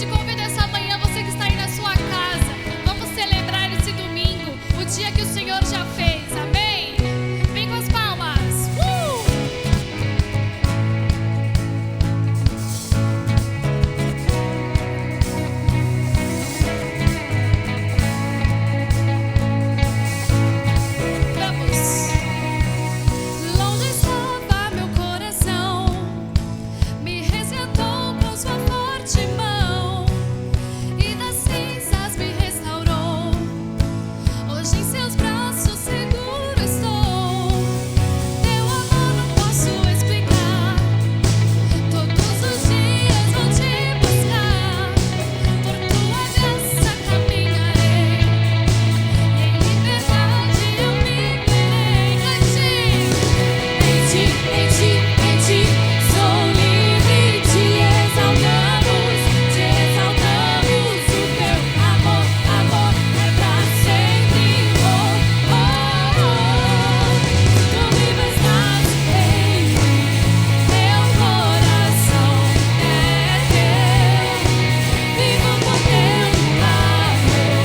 te convido essa manhã, você que está aí na sua casa, vamos celebrar esse domingo, o dia que o Senhor já fez, amém? Vem com as palmas. Longe estava meu coração, me resgatou com sua forte mão e das cinzas me restaurou. Hoje em seus braços seguro estou. Teu amor não posso explicar. Todos os dias vou te buscar. Por tua graça caminharei e em liberdade eu me verei. Em ti sou livre, te exaltamos, o teu amor é pra sempre. Tu me estás em mim, meu coração é teu, vivo por teu amor,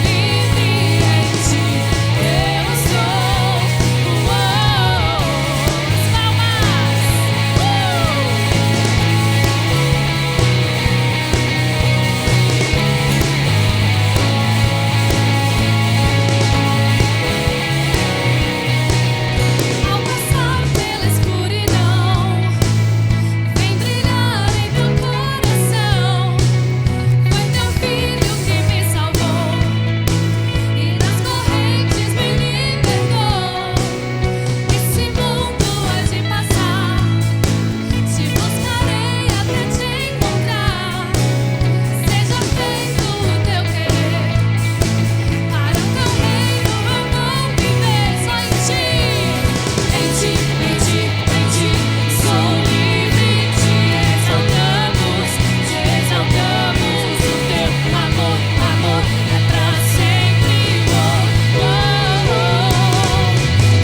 livre em ti eu sou. Ao passar pela escuridão, vem brilhar em meu coração. Foi teu filho que me salvou e das correntes me libertou. Esse mundo há de passar, te buscarei até te encontrar. Seja feito o teu querer, para o teu reino eu vou viver. Só em ti sou livre, te exaltamos, o teu amor é pra sempre.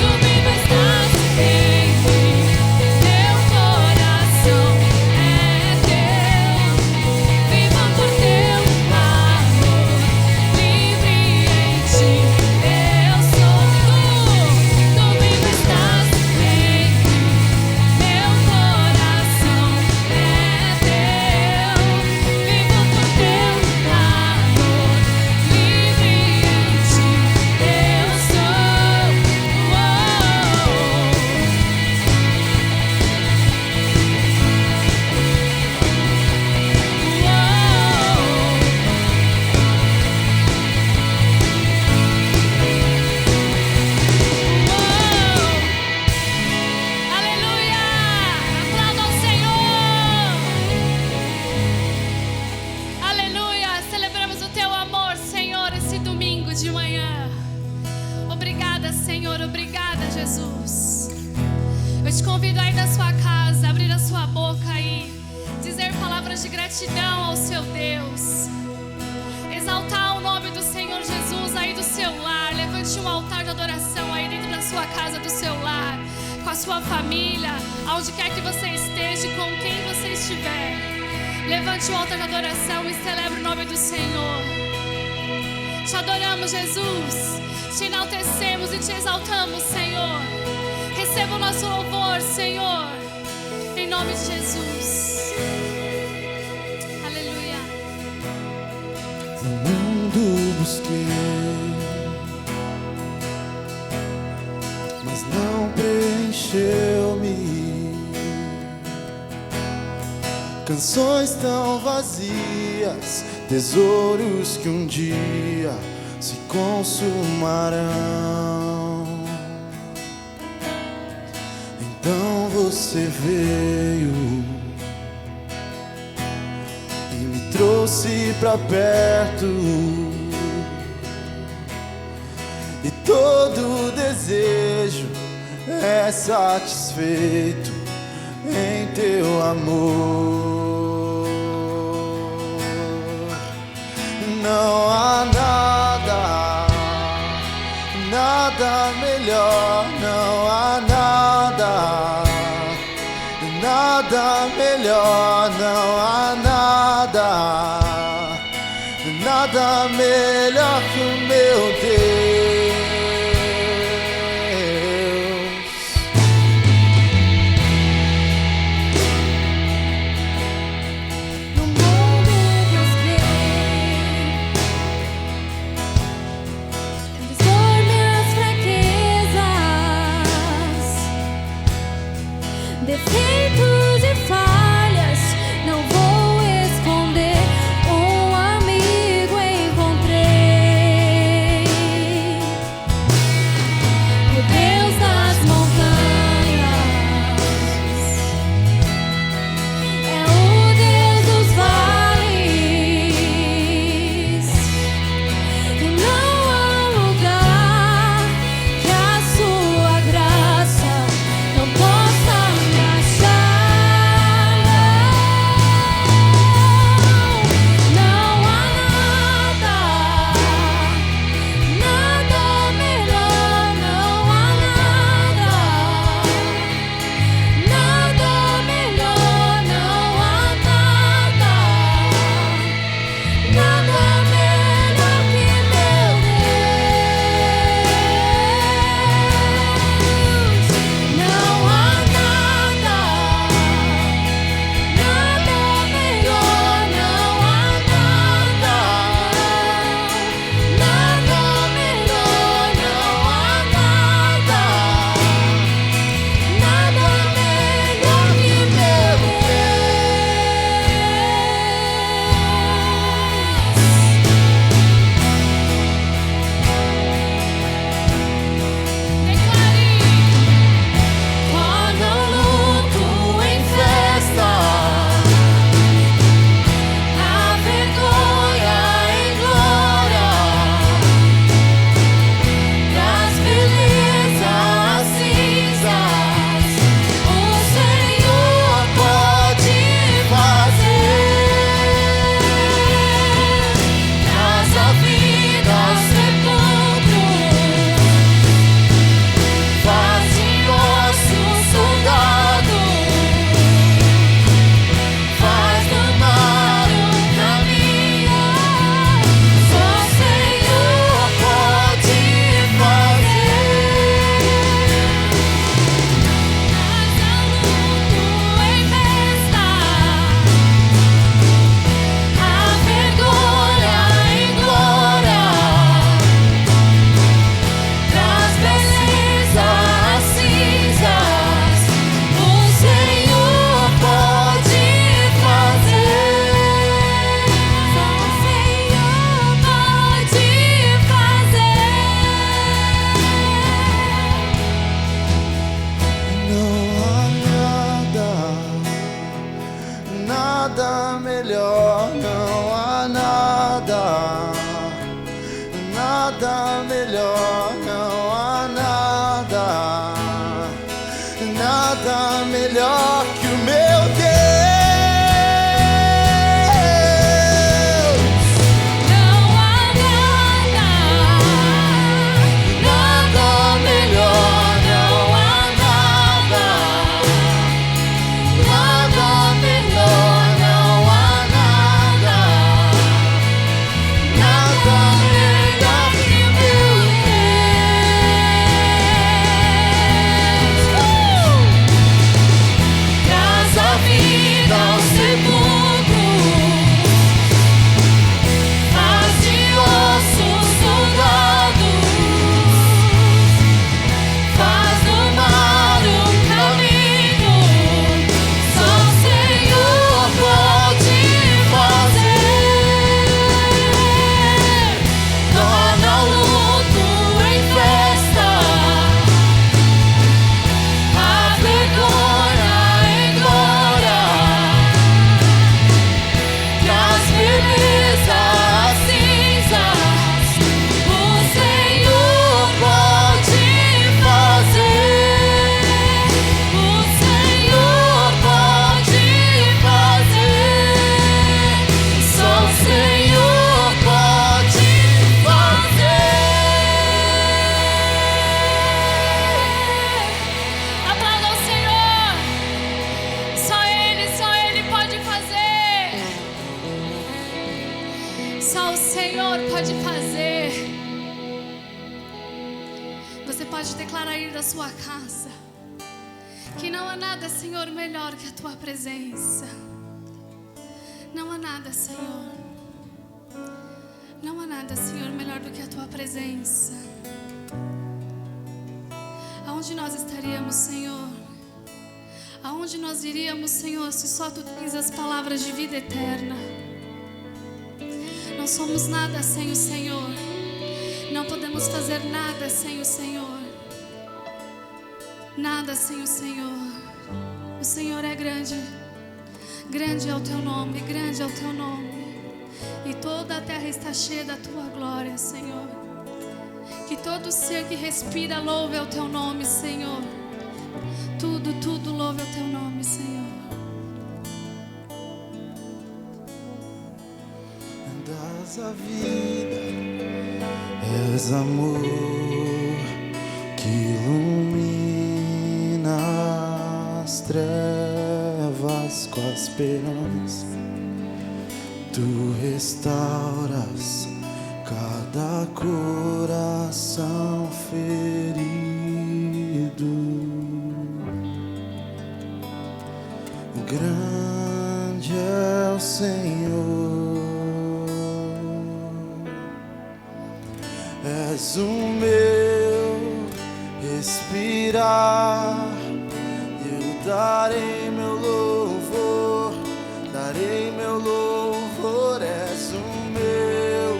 Tu me estás em mim, meu coração é teu, vivo por teu amor, livre em ti eu sou. Tu me estás em mim, meu coração é teu, vivo por teu amor, livre em ti eu sou. Aleluia! Aplauda ao Senhor! Aleluia! Celebramos o teu amor, Senhor, esse domingo de manhã. Obrigada, Senhor, obrigada, Jesus. Eu te convido aí da sua casa, abrir a sua boca e dizer palavras de gratidão ao seu Deus. Exaltar o nome do Senhor Jesus aí do seu lar. Levante um altar de adoração aí dentro da sua casa, do seu lar, com a sua família, aonde quer que você esteja e com quem você estiver. Levante um altar de adoração e celebre o nome do Senhor. Te adoramos, Jesus. Te enaltecemos e te exaltamos, Senhor. Receba o nosso louvor, Senhor, em nome de Jesus. Aleluia. No mundo busquei, mas não preencheu-me. Canções tão vazias, tesouros que um dia se consumarão. Então você veio e me trouxe pra perto, e todo desejo é satisfeito em teu amor. Não há nada melhor, não há nada melhor, não há nada melhor que o meu Deus. No mundo busquei, expor minhas fraquezas, defeitos e falhas. Não vou esconder, um amigo encontrei. O Deus das montanhas é o Deus dos vales, e não há lugar que a sua graça não possa me achar. Não há nada, nada melhor, não há nada, nada melhor, não há nada, nada melhor que meu Deus. Não há nada, nada melhor, não há nada, nada melhor, não há nada, nada melhor que meu Quando eu luto em festa, a vergonha em glória, das belezas cinzas, o Senhor pode fazer. Traz a vida ao sepulcro, faz de osso soldado, faz do mar um caminho. Só o Senhor pode fazer. Nada melhor que o meu Deus. Não há nada, Nada melhor, não há nada. Nada melhor, não há nada. Nada melhor que o meu Deus. Senhor pode fazer. Você pode declarar aí da sua casa que não há nada, Senhor, melhor que a tua presença. Não há nada, Senhor. Não há nada, Senhor, melhor do que a tua presença. Aonde nós estaríamos, Senhor? Aonde nós iríamos, Senhor, se só tu tens as palavras de vida eterna? Não somos nada sem o Senhor. Não podemos fazer nada sem o Senhor. Nada sem o Senhor. O Senhor é grande. Grande é o teu nome, grande é o teu nome. E toda a terra está cheia da tua glória, Senhor. Que todo ser que respira louve ao teu nome, Senhor. Tudo, tudo louve ao teu nome, Senhor. Das a vida, és amor que ilumina as trevas com a esperança. Tu restauras cada coração ferido. Grande é o Senhor, és o meu respirar. Eu darei meu louvor, darei meu louvor. És o meu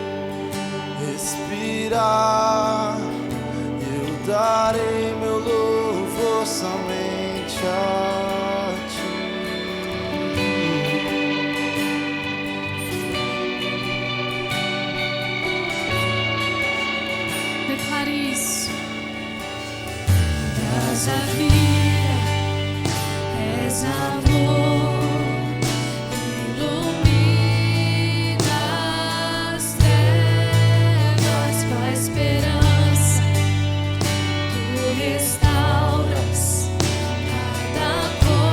respirar. Eu darei meu louvor somente a ti. Declare isso. Das a vida, és amor, ilumina as trevas com a esperança. Tu restauras cada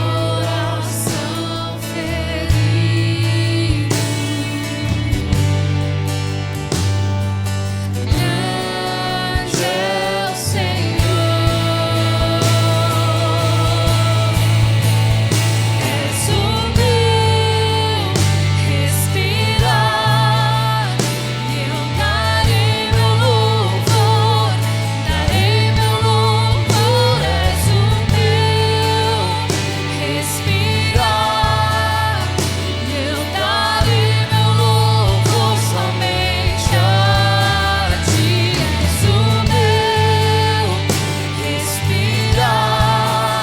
coração ferido. Grande é o Senhor, és o meu respirar. Eu darei meu louvor, darei meu louvor. És o meu respirar. Eu darei meu louvor somente a ti. És o meu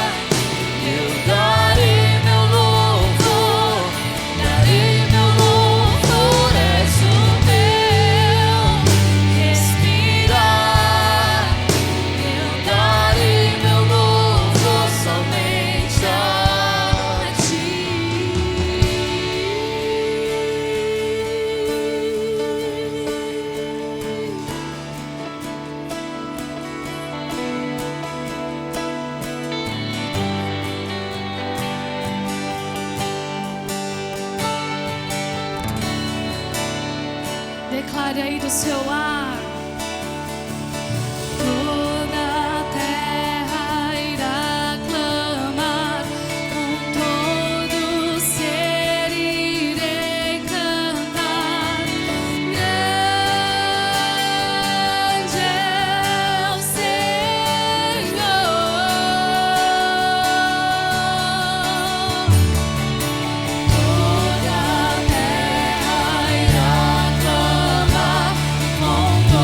respirar. Eu darei meu louvor, darei meu louvor. És o meu respirar. Eu darei meu louvor somente a ti. Declare aí do seu ar. Toda a terra irá clamar, com todo ser irei cantar. Grande é o Senhor. Toda a terra irá clamar, com todo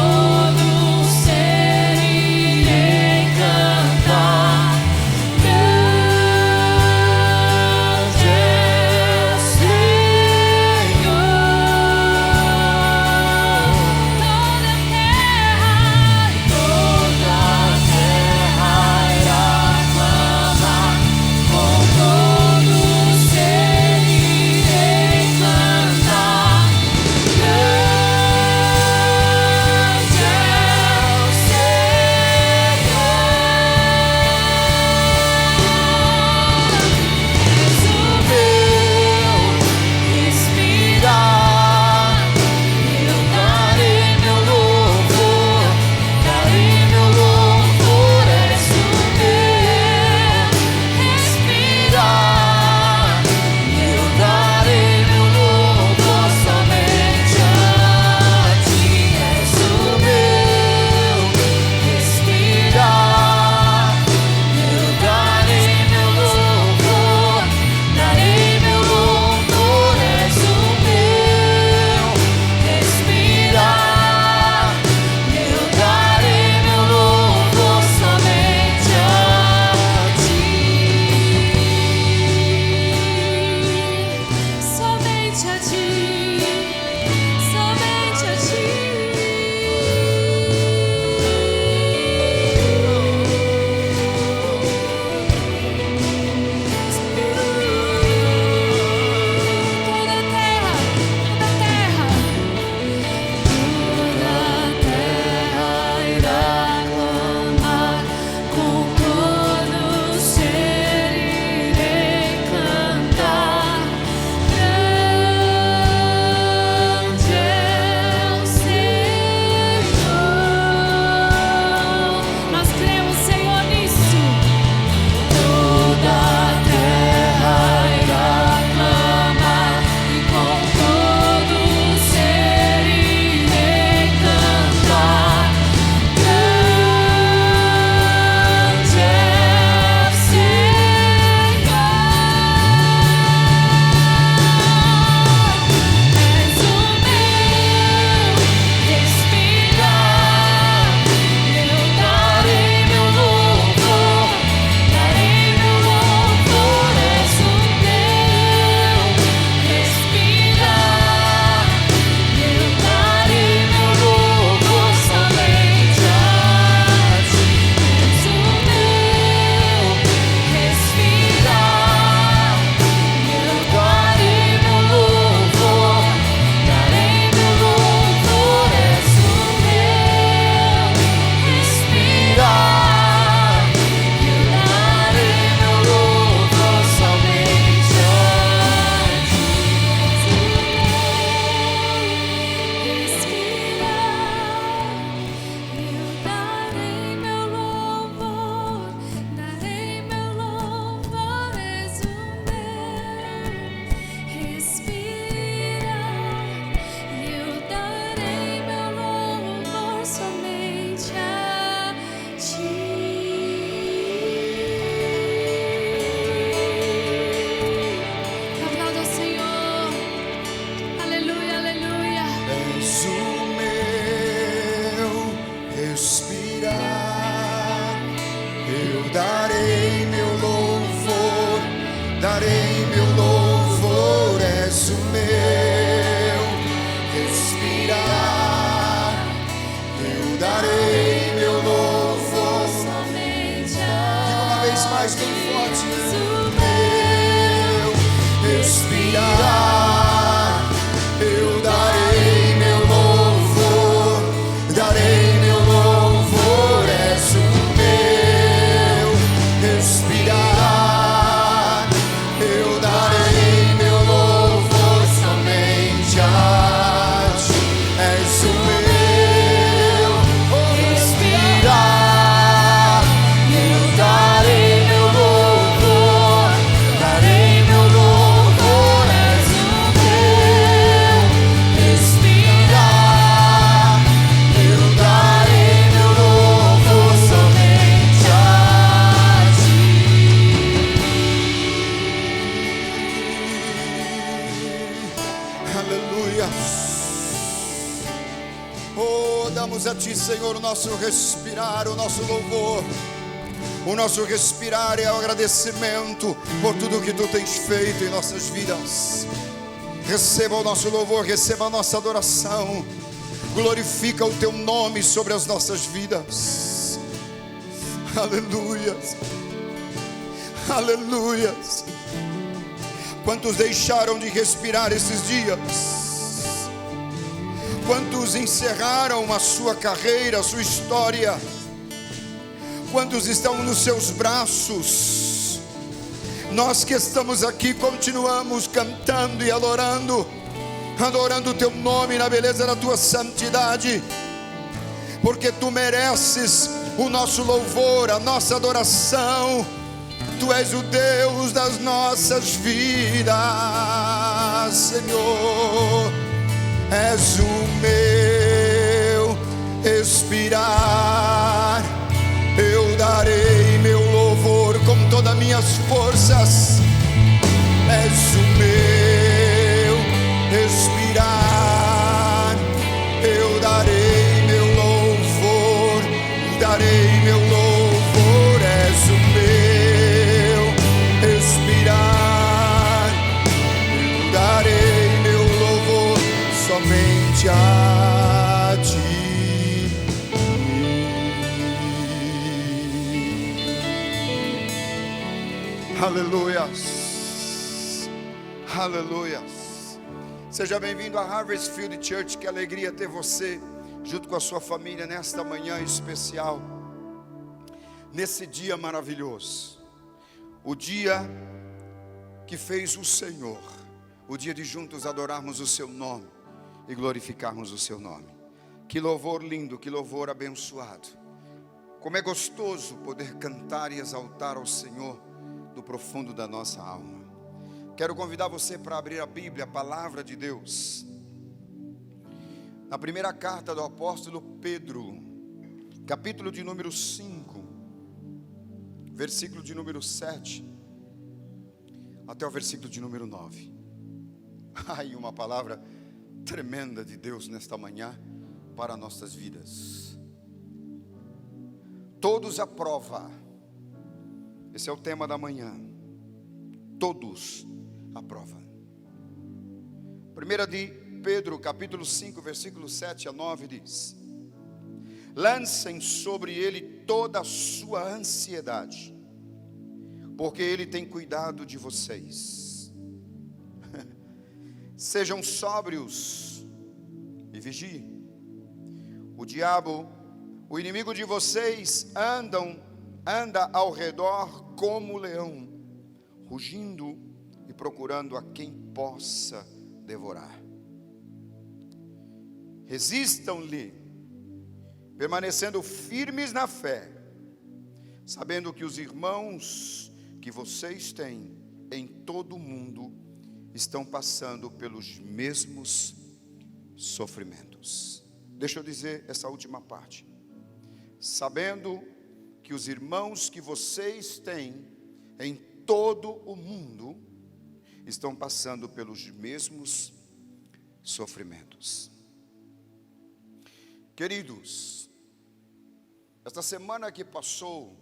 Aleluia. Oh, damos a Ti, Senhor, o nosso respirar, o nosso louvor. O nosso respirar é o agradecimento por tudo que Tu tens feito em nossas vidas. Receba o nosso louvor, receba a nossa adoração. Glorifica o Teu nome sobre as nossas vidas. Aleluia. Aleluia. Quantos deixaram de respirar esses dias? Quantos encerraram a sua carreira, a sua história? Quantos estão nos Seus braços? Nós que estamos aqui continuamos cantando e adorando o Teu nome na beleza da Tua santidade, porque Tu mereces o nosso louvor, a nossa adoração. Tu és o Deus das nossas vidas, Senhor. És o meu respirar. Eu darei meu louvor com todas as minhas forças. És o meu respirar. Eu darei meu louvor, darei meu louvor. És o meu respirar. Eu darei meu louvor somente a Ti. Aleluias, aleluias. Seja bem-vindo a Harvest Field Church. Que alegria ter você junto com a sua família nesta manhã especial, nesse dia maravilhoso, o dia que fez o Senhor, o dia de juntos adorarmos o Seu nome e glorificarmos o Seu nome. Que louvor lindo, que louvor abençoado. Como é gostoso poder cantar e exaltar ao Senhor do profundo da nossa alma. Quero convidar você para abrir a Bíblia, a palavra de Deus, na primeira carta do apóstolo Pedro, capítulo de número 5, versículo de número 7 até o versículo de número 9. Ai, uma palavra tremenda de Deus nesta manhã para nossas vidas. Todos à prova. Esse é o tema da manhã. Todos à prova. 1 de Pedro, capítulo 5, versículo 7 a 9 diz: lancem sobre ele toda a sua ansiedade, porque ele tem cuidado de vocês. Sejam sóbrios e vigiem. O diabo, o inimigo de vocês, anda ao redor como leão, rugindo e procurando a quem possa devorar. Resistam-lhe, permanecendo firmes na fé, sabendo que os irmãos que vocês têm em todo o mundo estão passando pelos mesmos sofrimentos. Deixa eu dizer essa última parte. Sabendo que os irmãos que vocês têm em todo o mundo estão passando pelos mesmos sofrimentos. Queridos, esta semana que passou,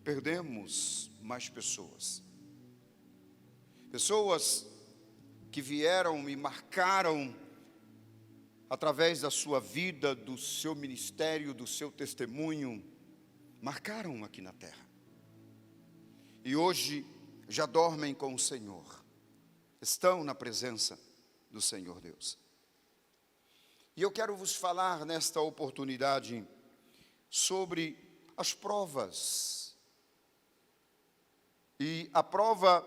perdemos mais pessoas. Pessoas que vieram e marcaram através da sua vida, do seu ministério, do seu testemunho, marcaram aqui na terra. E hoje já dormem com o Senhor. Estão na presença do Senhor Deus. E eu quero vos falar nesta oportunidade sobre as provas. E a prova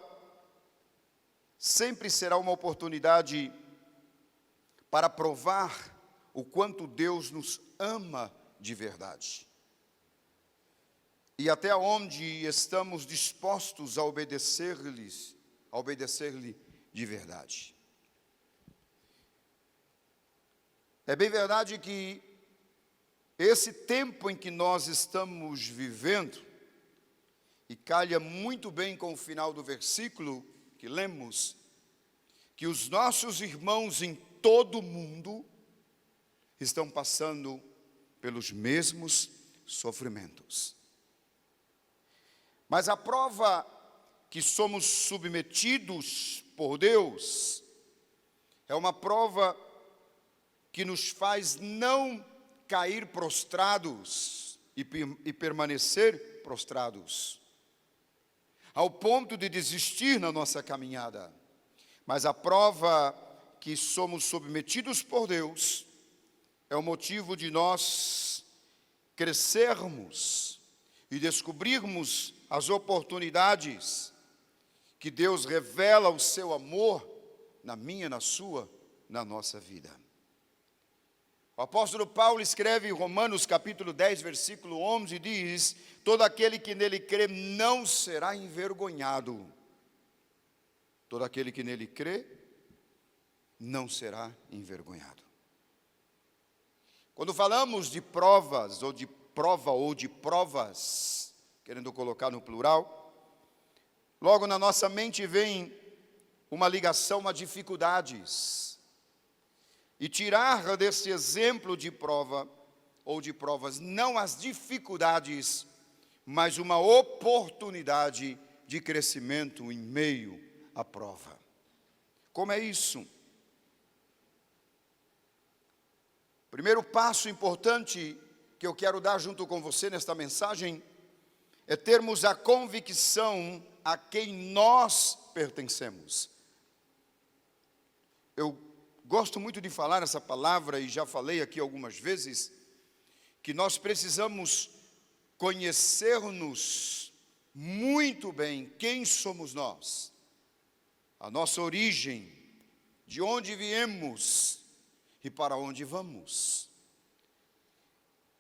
sempre será uma oportunidade para provar o quanto Deus nos ama de verdade. E até onde estamos dispostos a obedecer-lhe de verdade. É bem verdade que esse tempo em que nós estamos vivendo, e calha muito bem com o final do versículo que lemos, que os nossos irmãos em todo o mundo estão passando pelos mesmos sofrimentos. Mas a prova que somos submetidos por Deus é uma prova que nos faz não cair prostrados e permanecer prostrados, ao ponto de desistir na nossa caminhada. Mas a prova que somos submetidos por Deus é o motivo de nós crescermos e descobrirmos as oportunidades que Deus revela o seu amor na minha, na sua, na nossa vida. O apóstolo Paulo escreve em Romanos capítulo 10, versículo 11, diz: todo aquele que nele crê não será envergonhado. Todo aquele que nele crê não será envergonhado. Quando falamos de provas, ou de prova, ou de provas, querendo colocar no plural, logo na nossa mente vem uma ligação a dificuldades. E tirar desse exemplo de prova, ou de provas, não as dificuldades, mas uma oportunidade de crescimento em meio à prova. Como é isso? Primeiro passo importante que eu quero dar junto com você nesta mensagem é termos a convicção a quem nós pertencemos. Eu gosto muito de falar essa palavra e já falei aqui algumas vezes, que nós precisamos conhecer-nos muito bem quem somos nós, a nossa origem, de onde viemos e para onde vamos.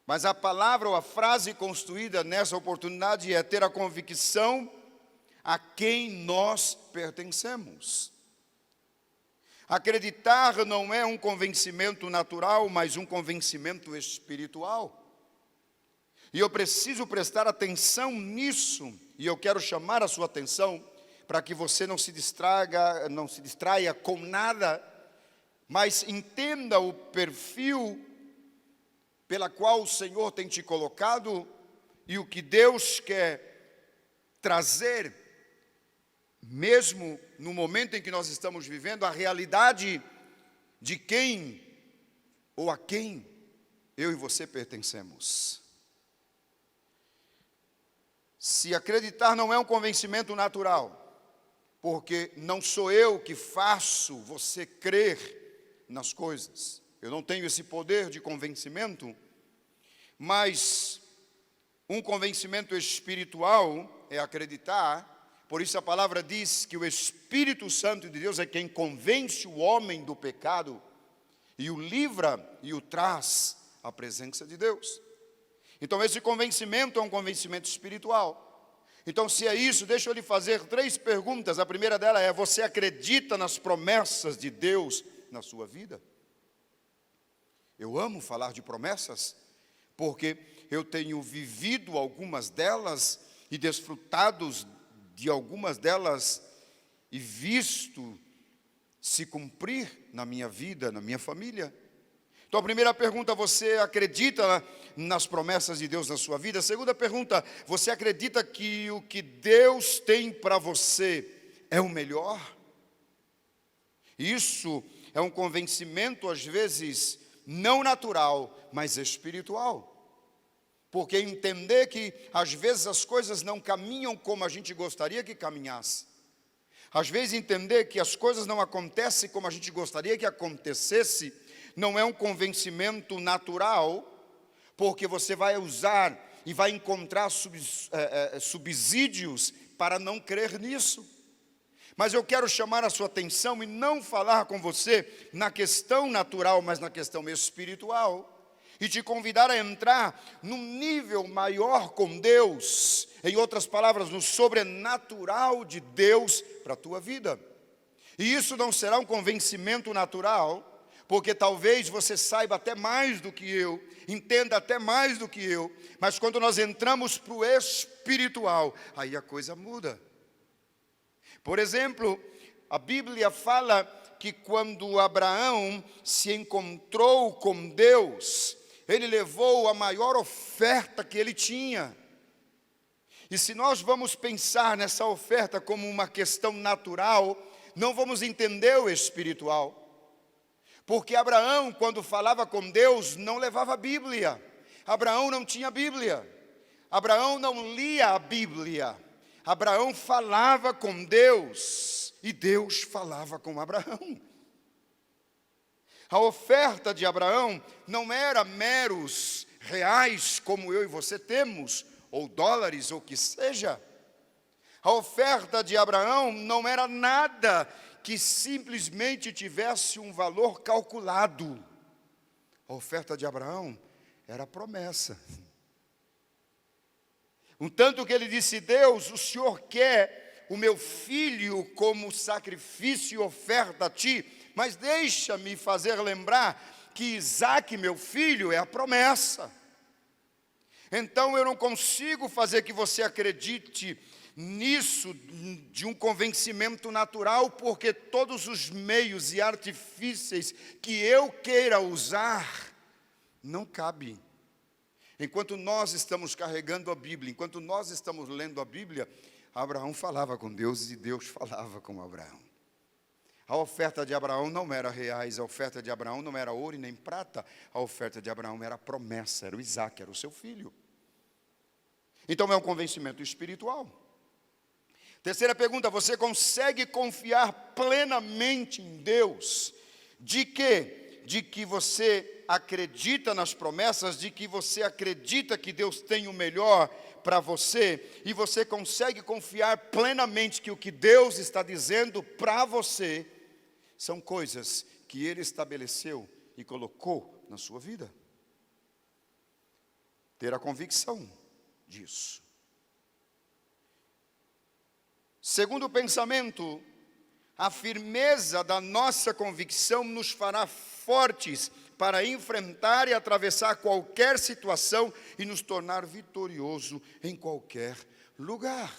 Mas a palavra ou a frase construída nessa oportunidade é ter a convicção a quem nós pertencemos. Acreditar não é um convencimento natural, mas um convencimento espiritual. E eu preciso prestar atenção nisso, e eu quero chamar a sua atenção para que você não se distraia com nada, mas entenda o perfil pela qual o Senhor tem te colocado e o que Deus quer trazer, mesmo no momento em que nós estamos vivendo, a realidade de quem ou a quem eu e você pertencemos. Se acreditar não é um convencimento natural, porque não sou eu que faço você crer nas coisas. Eu não tenho esse poder de convencimento, mas um convencimento espiritual é acreditar. Por isso a palavra diz que o Espírito Santo de Deus é quem convence o homem do pecado e o livra e o traz à presença de Deus. Então esse convencimento é um convencimento espiritual. Então se é isso, deixa eu lhe fazer 3 perguntas. A primeira dela é: você acredita nas promessas de Deus na sua vida? Eu amo falar de promessas, porque eu tenho vivido algumas delas e desfrutado de algumas delas e visto se cumprir na minha vida, na minha família. Então a primeira pergunta: você acredita nas promessas de Deus na sua vida? A segunda pergunta: você acredita que o que Deus tem para você é o melhor? Isso é um convencimento às vezes não natural, mas espiritual. Porque entender que às vezes as coisas não caminham como a gente gostaria que caminhasse. Às vezes entender que as coisas não acontecem como a gente gostaria que acontecesse, não é um convencimento natural, porque você vai usar e vai encontrar subsídios para não crer nisso. Mas eu quero chamar a sua atenção e não falar com você na questão natural, mas na questão espiritual. E te convidar a entrar num nível maior com Deus. Em outras palavras, no sobrenatural de Deus para a tua vida. E isso não será um convencimento natural, porque talvez você saiba até mais do que eu, entenda até mais do que eu, mas quando nós entramos para o espiritual, aí a coisa muda. Por exemplo, a Bíblia fala que quando Abraão se encontrou com Deus, ele levou a maior oferta que ele tinha. E se nós vamos pensar nessa oferta como uma questão natural, não vamos entender o espiritual. Porque Abraão, quando falava com Deus, não levava a Bíblia. Abraão não tinha Bíblia. Abraão não lia a Bíblia. Abraão falava com Deus e Deus falava com Abraão. A oferta de Abraão não era meros reais como eu e você temos, ou dólares, ou que seja. A oferta de Abraão não era nada que simplesmente tivesse um valor calculado. A oferta de Abraão era promessa. Um tanto que ele disse: Deus, o Senhor quer o meu filho como sacrifício e oferta a ti, mas deixa-me fazer lembrar que Isaque, meu filho, é a promessa. Então eu não consigo fazer que você acredite nisso de um convencimento natural, porque todos os meios e artifícios que eu queira usar não cabem. Enquanto nós estamos carregando a Bíblia, enquanto nós estamos lendo a Bíblia, Abraão falava com Deus e Deus falava com Abraão. A oferta de Abraão não era reais, a oferta de Abraão não era ouro e nem prata, a oferta de Abraão era promessa, era o Isaque, era o seu filho. Então é um convencimento espiritual. Terceira pergunta: você consegue confiar plenamente em Deus? De quê? De que você acredita nas promessas, de que você acredita que Deus tem o melhor para você, e você consegue confiar plenamente que o que Deus está dizendo para você são coisas que Ele estabeleceu e colocou na sua vida. Ter a convicção disso. Segundo pensamento, a firmeza da nossa convicção nos fará fortes para enfrentar e atravessar qualquer situação e nos tornar vitorioso em qualquer lugar.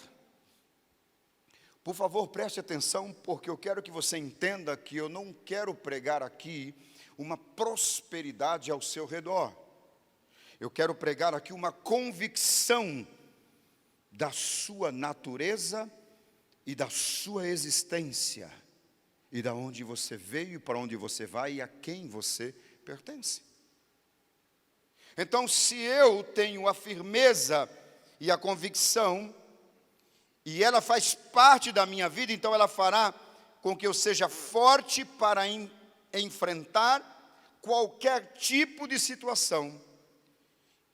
Por favor, preste atenção, porque eu quero que você entenda que eu não quero pregar aqui uma prosperidade ao seu redor. Eu quero pregar aqui uma convicção da sua natureza e da sua existência, e da onde você veio, para onde você vai e a quem você pertence. Então, se eu tenho a firmeza e a convicção, e ela faz parte da minha vida, então ela fará com que eu seja forte para enfrentar qualquer tipo de situação.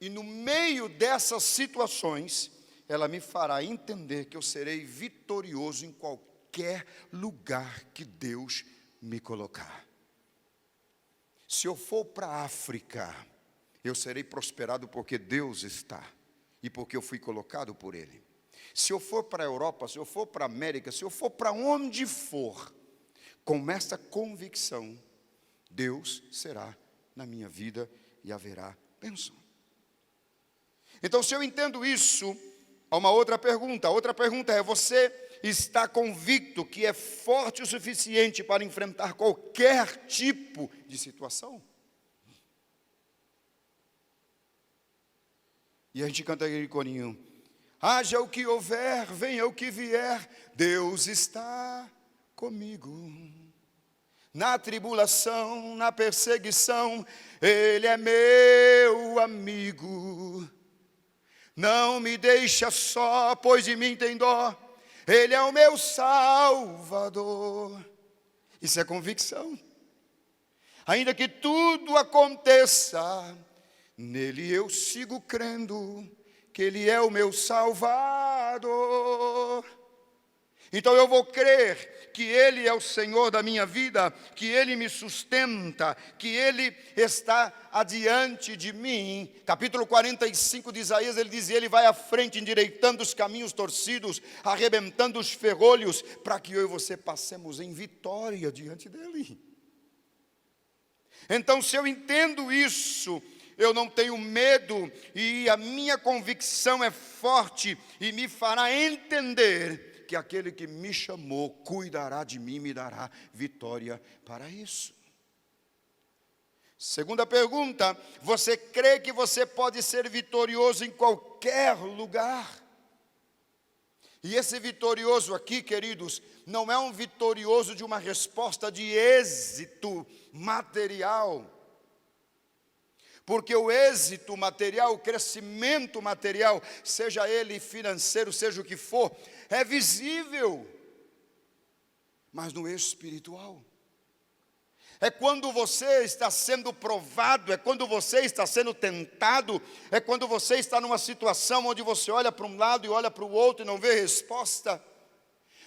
E no meio dessas situações, ela me fará entender que eu serei vitorioso em qualquer lugar que Deus me colocar. Se eu for para a África, eu serei prosperado porque Deus está e porque eu fui colocado por Ele. Se eu for para a Europa, se eu for para a América, se eu for para onde for, com esta convicção, Deus será na minha vida e haverá bênção. Então, se eu entendo isso, há uma outra pergunta. A outra pergunta é: você está convicto que é forte o suficiente para enfrentar qualquer tipo de situação? E a gente canta aquele corinho: haja o que houver, venha o que vier, Deus está comigo. Na tribulação, na perseguição, Ele é meu amigo. Não me deixa só, pois de mim tem dó, Ele é o meu Salvador. Isso é convicção. Ainda que tudo aconteça, nele eu sigo crendo que Ele é o meu Salvador. Então eu vou crer que Ele é o Senhor da minha vida, que Ele me sustenta, que Ele está adiante de mim. Capítulo 45 de Isaías, ele diz: Ele vai à frente, endireitando os caminhos torcidos, arrebentando os ferrolhos, para que eu e você passemos em vitória diante dEle. Então, se eu entendo isso, eu não tenho medo, e a minha convicção é forte, e me fará entender porque aquele que me chamou cuidará de mim, me dará vitória para isso. Segunda pergunta: você crê que você pode ser vitorioso em qualquer lugar? E esse vitorioso aqui, queridos, não é um vitorioso de uma resposta de êxito material. Porque o êxito material, o crescimento material, seja ele financeiro, seja o que for, é visível. Mas no espiritual, é quando você está sendo provado, é quando você está sendo tentado, é quando você está numa situação onde você olha para um lado e olha para o outro e não vê resposta.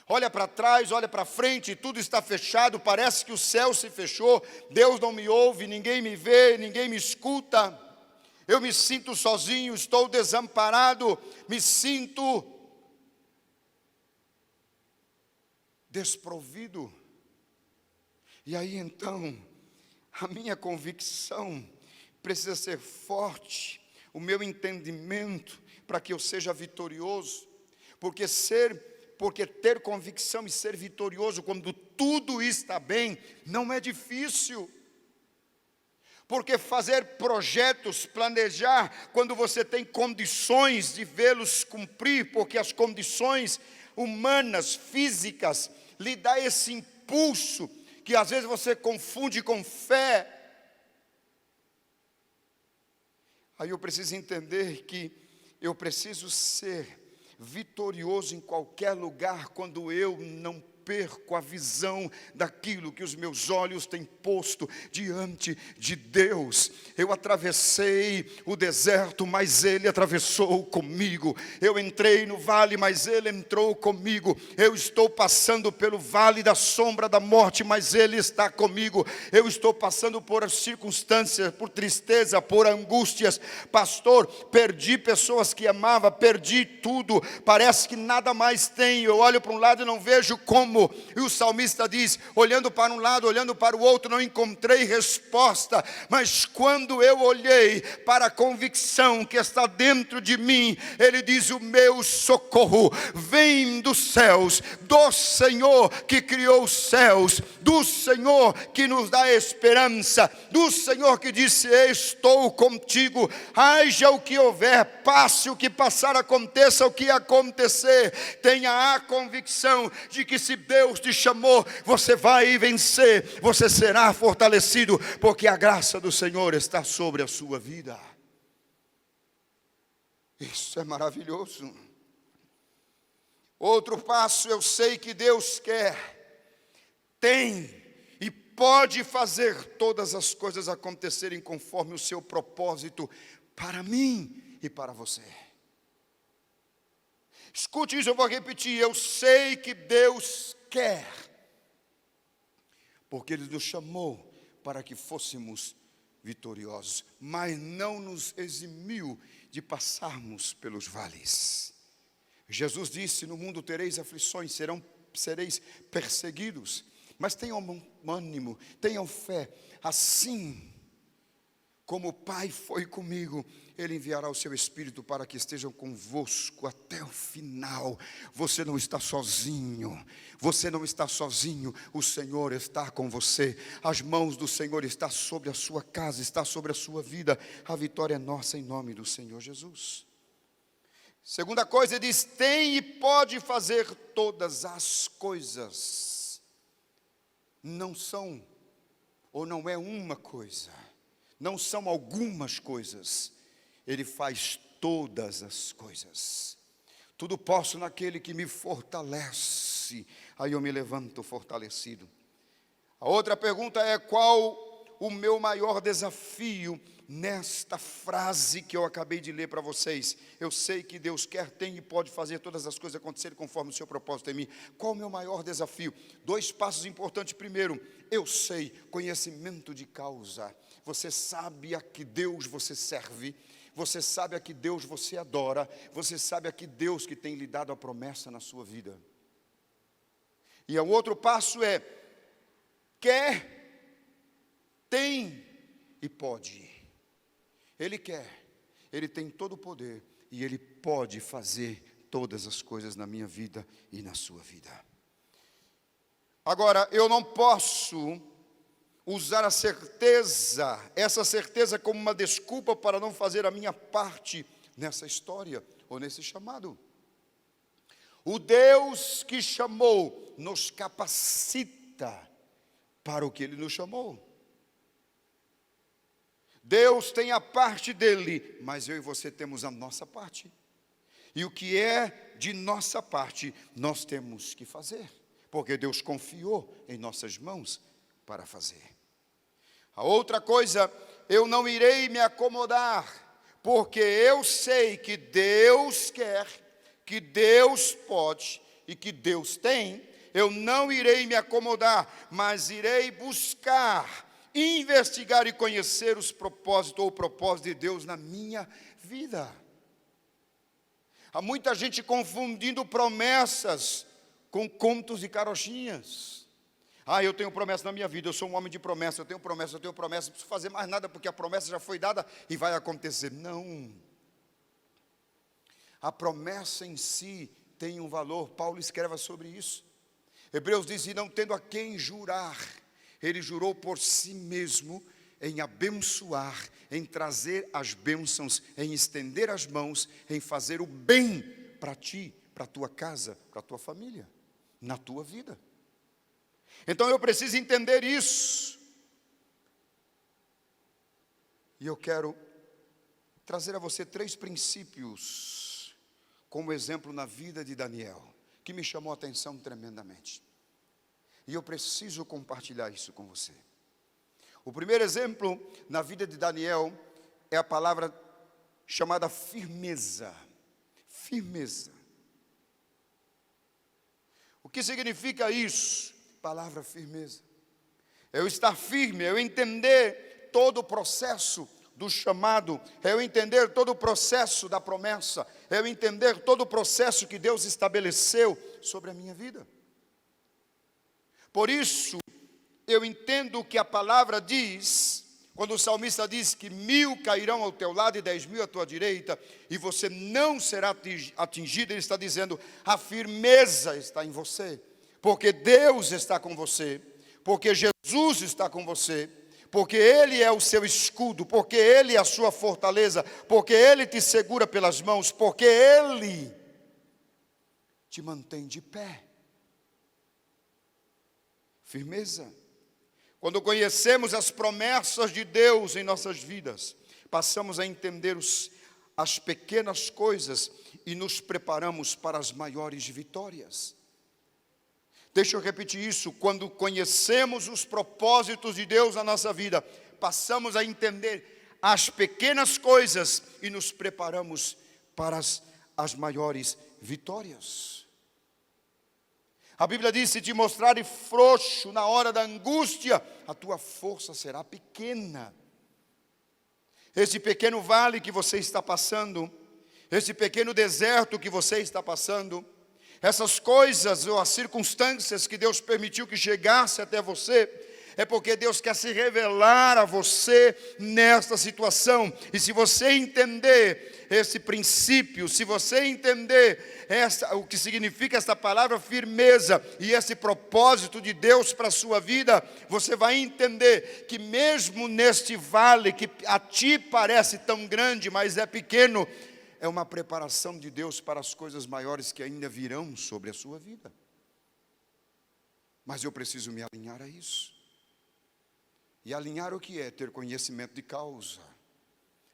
Olha para trás, olha para frente, e tudo está fechado, parece que o céu se fechou, Deus não me ouve, ninguém me vê, ninguém me escuta. Eu me sinto sozinho, estou desamparado, me sinto desprovido. E aí então, a minha convicção precisa ser forte, o meu entendimento, para que eu seja vitorioso, porque ter convicção e ser vitorioso quando tudo está bem, não é difícil. Porque fazer projetos, planejar, quando você tem condições de vê-los cumprir, porque as condições humanas, físicas, lhe dá esse impulso, que às vezes você confunde com fé. Aí eu preciso entender que eu preciso ser vitorioso em qualquer lugar quando eu não perco a visão daquilo que os meus olhos têm posto diante de Deus. Eu atravessei o deserto, mas Ele atravessou comigo. Eu entrei no vale, mas Ele entrou comigo. Eu estou passando pelo vale da sombra da morte, mas Ele está comigo. Eu estou passando por circunstâncias, por tristeza, por angústias. Pastor, perdi pessoas que amava, perdi tudo. Parece que nada mais tenho. Eu olho para um lado e não vejo como. E o salmista diz, olhando para um lado, olhando para o outro, não encontrei resposta. Mas quando eu olhei para a convicção que está dentro de mim, ele diz, o meu socorro vem dos céus, do Senhor que criou os céus, do Senhor que nos dá esperança, do Senhor que disse, estou contigo, haja o que houver, passe o que passar, aconteça o que acontecer. Tenha a convicção de que se Deus te chamou, você vai vencer, você será fortalecido, porque a graça do Senhor está sobre a sua vida. Isso é maravilhoso. Outro passo, eu sei que Deus quer, tem e pode fazer todas as coisas acontecerem conforme o seu propósito para mim e para você. Escute isso, eu vou repetir. Eu sei que Deus quer, porque Ele nos chamou para que fôssemos vitoriosos, mas não nos eximiu de passarmos pelos vales. Jesus disse, no mundo tereis aflições, sereis perseguidos, mas tenham ânimo, tenham fé, assim como o Pai foi comigo, Ele enviará o seu Espírito para que estejam convosco até o final. Você não está sozinho, você não está sozinho, o Senhor está com você. As mãos do Senhor estão sobre a sua casa, está sobre a sua vida. A vitória é nossa em nome do Senhor Jesus. Segunda coisa, Ele diz, tem e pode fazer todas as coisas. Não são, ou não é uma coisa. Não são algumas coisas, Ele faz todas as coisas. Tudo posso naquele que me fortalece, aí eu me levanto fortalecido. A outra pergunta é, qual o meu maior desafio nesta frase que eu acabei de ler para vocês? Eu sei que Deus quer, tem e pode fazer todas as coisas acontecerem conforme o seu propósito em mim. Qual o meu maior desafio? 2 passos importantes. Primeiro, eu sei, conhecimento de causa. Você sabe a que Deus você serve, você sabe a que Deus você adora, você sabe a que Deus que tem lhe dado a promessa na sua vida. E o outro passo é, quer, tem e pode. Ele quer, Ele tem todo o poder e Ele pode fazer todas as coisas na minha vida e na sua vida. Agora, eu não posso usar essa certeza como uma desculpa para não fazer a minha parte nessa história ou nesse chamado. O Deus que chamou nos capacita para o que Ele nos chamou. Deus tem a parte dele, mas eu e você temos a nossa parte. E o que é de nossa parte, nós temos que fazer, porque Deus confiou em nossas mãos para fazer. A outra coisa, eu não irei me acomodar, porque eu sei que Deus quer, que Deus pode e que Deus tem. Eu não irei me acomodar, mas irei buscar, investigar e conhecer os propósitos ou o propósito de Deus na minha vida. Há muita gente confundindo promessas com contos e carochinhas. Eu tenho promessa na minha vida, eu sou um homem de promessa, eu tenho promessa, não preciso fazer mais nada porque a promessa já foi dada e vai acontecer. Não. A promessa em si tem um valor. Paulo escreve sobre isso. Hebreus diz: e não tendo a quem jurar, ele jurou por si mesmo em abençoar, em trazer as bênçãos, em estender as mãos, em fazer o bem para ti, para a tua casa, para a tua família, na tua vida. Então eu preciso entender isso. E eu quero trazer a você 3 princípios como exemplo na vida de Daniel, que me chamou a atenção tremendamente. E eu preciso compartilhar isso com você. O primeiro exemplo na vida de Daniel é a palavra chamada firmeza. Firmeza. O que significa isso? Palavra firmeza. É eu estar firme, é eu entender todo o processo do chamado, é eu entender todo o processo da promessa, é eu entender todo o processo que Deus estabeleceu sobre a minha vida. Por isso, eu entendo o que a palavra diz, quando o salmista diz que 1000 cairão ao teu lado e 10.000 à tua direita, e você não será atingido. Ele está dizendo, a firmeza está em você, porque Deus está com você, porque Jesus está com você, porque Ele é o seu escudo, porque Ele é a sua fortaleza, porque Ele te segura pelas mãos, porque Ele te mantém de pé. Firmeza. Quando conhecemos as promessas de Deus em nossas vidas, passamos a entender as pequenas coisas e nos preparamos para as maiores vitórias. Deixa eu repetir isso. Quando conhecemos os propósitos de Deus na nossa vida, passamos a entender as pequenas coisas e nos preparamos para as maiores vitórias. A Bíblia diz, se te mostrares frouxo na hora da angústia, a tua força será pequena. Esse pequeno vale que você está passando, esse pequeno deserto que você está passando, essas coisas ou as circunstâncias que Deus permitiu que chegasse até você, é porque Deus quer se revelar a você nesta situação. E se você entender esse princípio, se você entender o que significa essa palavra firmeza e esse propósito de Deus para a sua vida, você vai entender que mesmo neste vale que a ti parece tão grande, mas é pequeno, é uma preparação de Deus para as coisas maiores que ainda virão sobre a sua vida. Mas eu preciso me alinhar a isso. E alinhar o que é? Ter conhecimento de causa.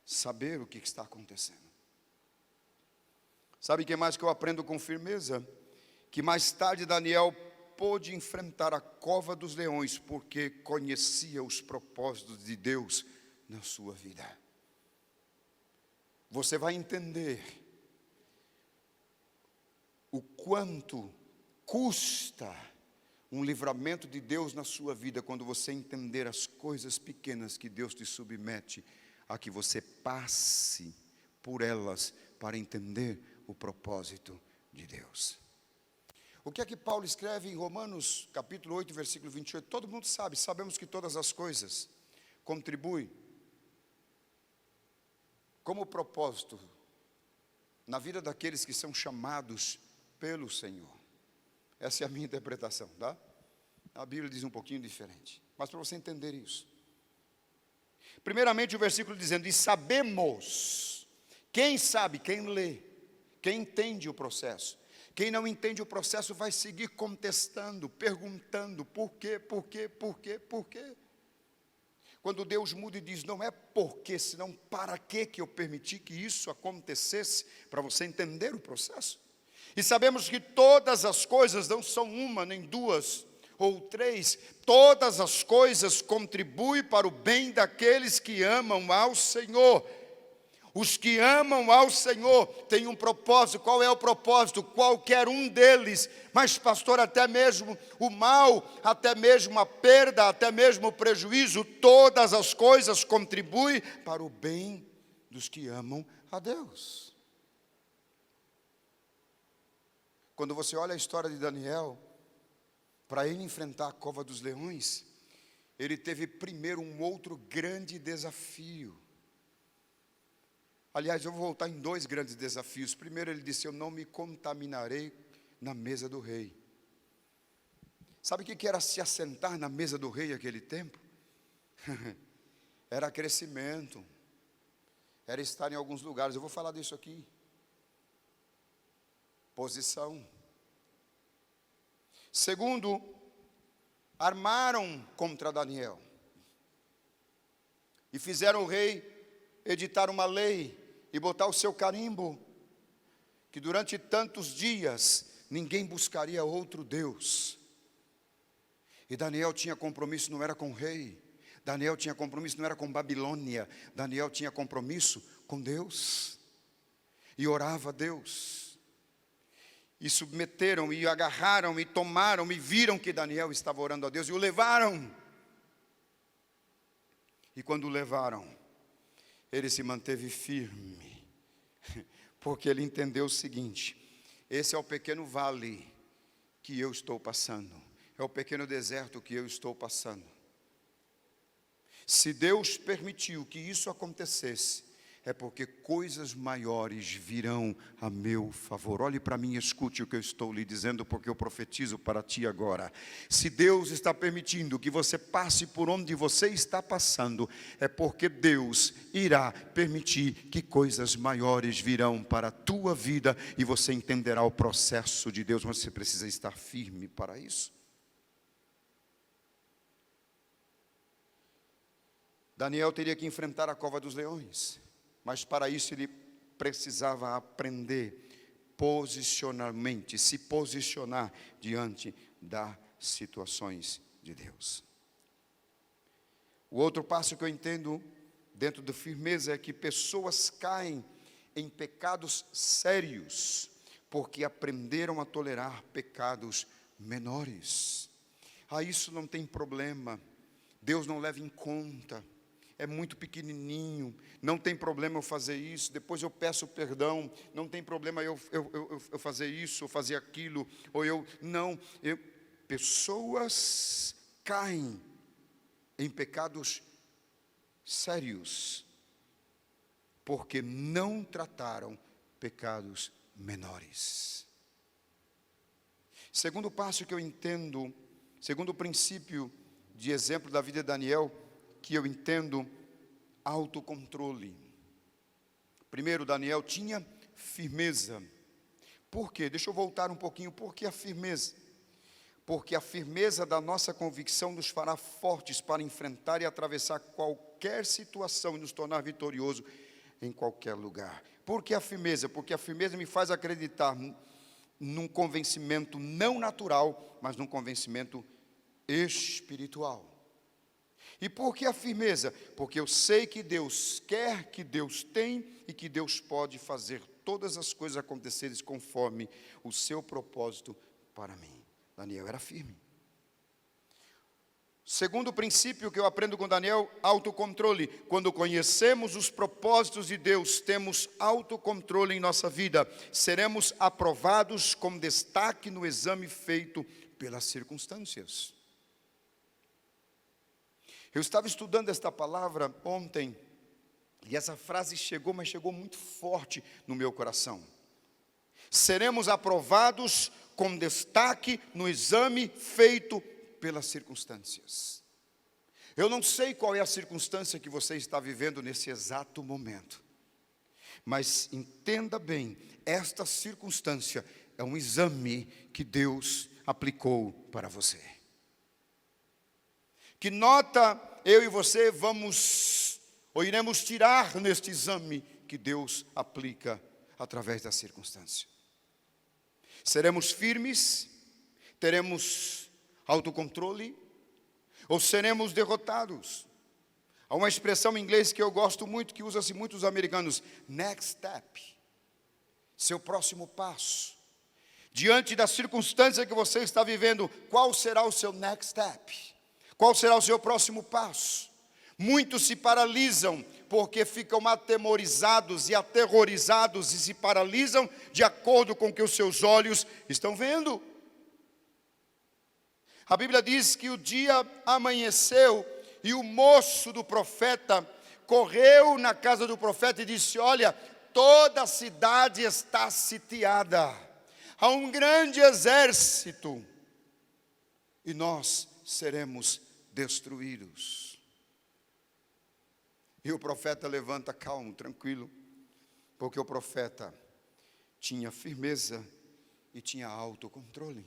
Saber o que está acontecendo. Sabe o que mais que eu aprendo com firmeza? Que mais tarde Daniel pôde enfrentar a cova dos leões, porque conhecia os propósitos de Deus na sua vida. Você vai entender o quanto custa um livramento de Deus na sua vida, quando você entender as coisas pequenas que Deus te submete, a que você passe por elas, para entender o propósito de Deus. O que é que Paulo escreve em Romanos, capítulo 8, versículo 28? Todo mundo sabe, sabemos que todas as coisas contribuem como propósito na vida daqueles que são chamados pelo Senhor. Essa é a minha interpretação, tá? A Bíblia diz um pouquinho diferente, mas para você entender isso. Primeiramente o versículo dizendo, e sabemos. Quem sabe, quem lê, quem entende o processo. Quem não entende o processo vai seguir contestando, perguntando, por quê, por quê, por quê, por quê? Quando Deus muda e diz, não é porque, senão para que eu permiti que isso acontecesse, para você entender o processo. E sabemos que todas as coisas, não são uma, nem duas, ou três, todas as coisas contribuem para o bem daqueles que amam ao Senhor. Os que amam ao Senhor têm um propósito. Qual é o propósito? Qualquer um deles. Mas pastor, até mesmo o mal, até mesmo a perda, até mesmo o prejuízo, todas as coisas contribuem para o bem dos que amam a Deus. Quando você olha a história de Daniel, para ele enfrentar a cova dos leões, ele teve primeiro um outro grande desafio. Aliás, eu vou voltar em dois grandes desafios. Primeiro ele disse, eu não me contaminarei na mesa do rei. Sabe o que era se assentar na mesa do rei naquele tempo? Era crescimento, era estar em alguns lugares. Eu vou falar disso aqui. Posição. Segundo, armaram contra Daniel e fizeram o rei editar uma lei e botar o seu carimbo, que durante tantos dias ninguém buscaria outro Deus. E Daniel tinha compromisso, não era com o rei. Daniel tinha compromisso, não era com Babilônia. Daniel tinha compromisso com Deus. E orava a Deus. E submeteram, e agarraram, e tomaram, e viram que Daniel estava orando a Deus, e o levaram. E quando o levaram, ele se manteve firme, porque ele entendeu o seguinte, esse é o pequeno vale que eu estou passando, é o pequeno deserto que eu estou passando. Se Deus permitiu que isso acontecesse, é porque coisas maiores virão a meu favor. Olhe para mim e escute o que eu estou lhe dizendo, porque eu profetizo para ti agora. Se Deus está permitindo que você passe por onde você está passando, é porque Deus irá permitir que coisas maiores virão para a tua vida, e você entenderá o processo de Deus, mas você precisa estar firme para isso. Daniel teria que enfrentar a cova dos leões. Mas para isso ele precisava aprender posicionalmente, se posicionar diante das situações de Deus. O outro passo que eu entendo dentro da firmeza é que pessoas caem em pecados sérios, porque aprenderam a tolerar pecados menores. Isso não tem problema, Deus não leva em conta. É muito pequenininho, não tem problema eu fazer isso, depois eu peço perdão, não tem problema eu fazer isso, ou fazer aquilo, pessoas caem em pecados sérios, porque não trataram pecados menores. Segundo passo que eu entendo, segundo princípio de exemplo da vida de Daniel, que eu entendo, autocontrole. Primeiro, Daniel tinha firmeza. Por quê? Deixa eu voltar um pouquinho. Por que a firmeza? Porque a firmeza da nossa convicção nos fará fortes para enfrentar e atravessar qualquer situação e nos tornar vitorioso em qualquer lugar. Por que a firmeza? Porque a firmeza me faz acreditar num convencimento não natural, mas num convencimento espiritual. E por que a firmeza? Porque eu sei que Deus quer, que Deus tem e que Deus pode fazer todas as coisas acontecerem conforme o seu propósito para mim. Daniel era firme. Segundo princípio que eu aprendo com Daniel, autocontrole. Quando conhecemos os propósitos de Deus, temos autocontrole em nossa vida. Seremos aprovados com destaque no exame feito pelas circunstâncias. Eu estava estudando esta palavra ontem, E essa frase chegou, mas chegou muito forte no meu coração. Seremos aprovados com destaque no exame feito pelas circunstâncias. Eu não sei qual é a circunstância que você está vivendo nesse exato momento, mas entenda bem, esta circunstância é um exame que Deus aplicou para você. Que nota eu e você vamos, ou iremos tirar neste exame que Deus aplica através da circunstância? Seremos firmes? Teremos autocontrole? Ou seremos derrotados? Há uma expressão em inglês que eu gosto muito, que usa-se muito os americanos: next step. Seu próximo passo. Diante da circunstância que você está vivendo, qual será o seu next step? Qual será o seu próximo passo? Muitos se paralisam porque ficam atemorizados e aterrorizados e se paralisam de acordo com o que os seus olhos estão vendo. A Bíblia diz que o dia amanheceu e o moço do profeta correu na casa do profeta e disse: olha, toda a cidade está sitiada, há um grande exército e nós seremos destruídos. E o profeta levanta calmo, tranquilo, porque o profeta tinha firmeza e tinha autocontrole.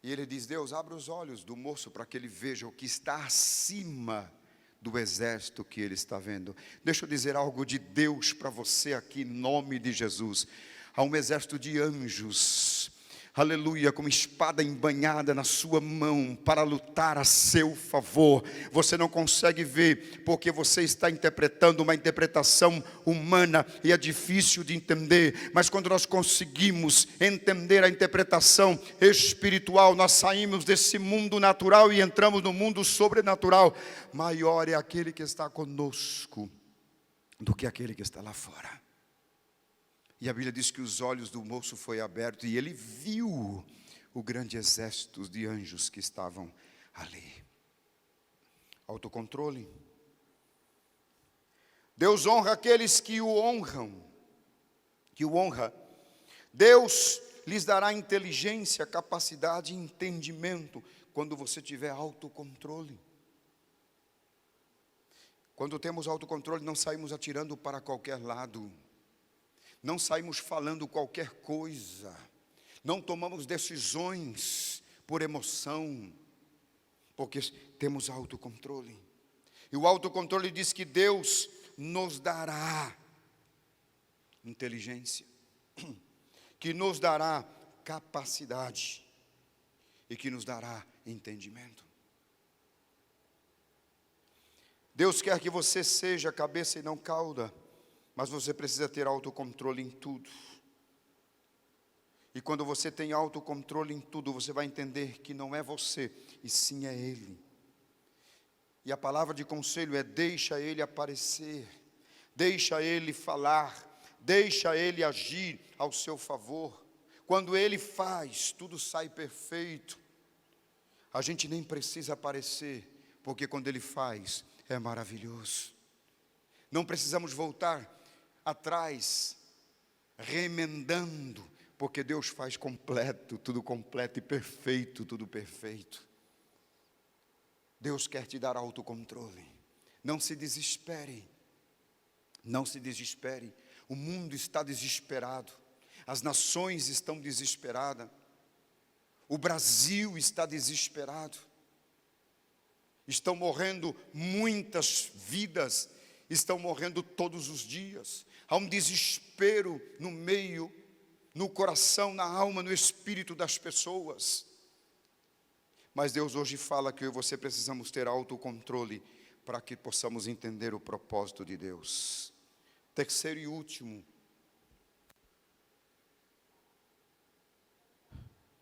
E ele diz: Deus, abre os olhos do moço para que ele veja o que está acima do exército que ele está vendo. Deixa eu dizer algo de Deus para você aqui, em nome de Jesus. Há um exército de anjos, aleluia, com espada embanhada na sua mão para lutar a seu favor. Você não consegue ver porque você está interpretando uma interpretação humana e é difícil de entender, mas quando nós conseguimos entender a interpretação espiritual, nós saímos desse mundo natural e entramos no mundo sobrenatural. Maior é aquele que está conosco do que aquele que está lá fora. E a Bíblia diz que os olhos do moço foi abertos e ele viu o grande exército de anjos que estavam ali. Autocontrole. Deus honra aqueles que o honram. Deus lhes dará inteligência, capacidade e entendimento quando você tiver autocontrole. Quando temos autocontrole, não saímos atirando para qualquer lado. Não saímos falando qualquer coisa, não tomamos decisões por emoção, porque temos autocontrole. E o autocontrole diz que Deus nos dará inteligência, que nos dará capacidade e que nos dará entendimento. Deus quer que você seja cabeça e não cauda. Mas você precisa ter autocontrole em tudo. E quando você tem autocontrole em tudo, você vai entender que não é você, e sim é Ele. E a palavra de conselho é: deixa Ele aparecer, deixa Ele falar, deixa Ele agir ao seu favor. Quando Ele faz, tudo sai perfeito. A gente nem precisa aparecer, porque quando Ele faz, é maravilhoso. Não precisamos voltar atrás, remendando, porque Deus faz completo, tudo completo e perfeito, tudo perfeito. Deus quer te dar autocontrole. Não se desespere, não se desespere. O mundo está desesperado, as nações estão desesperadas, o Brasil está desesperado, estão morrendo muitas vidas, estão morrendo todos os dias. Há um desespero no meio, no coração, na alma, no espírito das pessoas. Mas Deus hoje fala que eu e você precisamos ter autocontrole para que possamos entender o propósito de Deus. Terceiro e último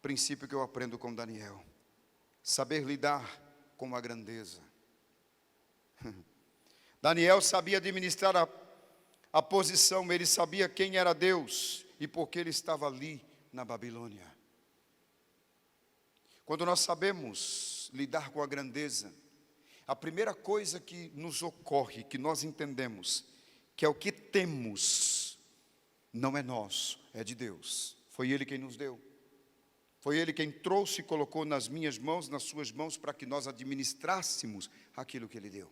princípio que eu aprendo com Daniel: saber lidar com a grandeza. Daniel sabia administrar a posição, ele sabia quem era Deus e por que ele estava ali na Babilônia. Quando nós sabemos lidar com a grandeza, A primeira coisa que nos ocorre, que nós entendemos, que é o que temos, não é nosso, é de Deus. Foi Ele quem nos deu. Foi Ele quem trouxe e colocou nas minhas mãos, nas suas mãos, para que nós administrássemos aquilo que Ele deu.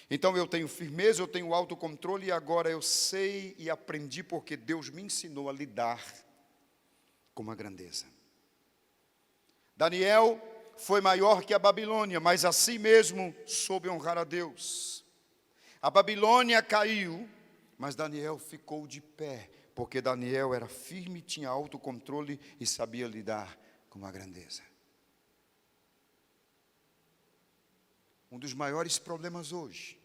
Então eu tenho firmeza, eu tenho autocontrole, e agora eu sei e aprendi porque Deus me ensinou a lidar com a grandeza. Daniel foi maior que a Babilônia, mas assim mesmo soube honrar a Deus. A Babilônia caiu, mas Daniel ficou de pé, porque Daniel era firme, tinha autocontrole e sabia lidar com a grandeza. Um dos maiores problemas hoje,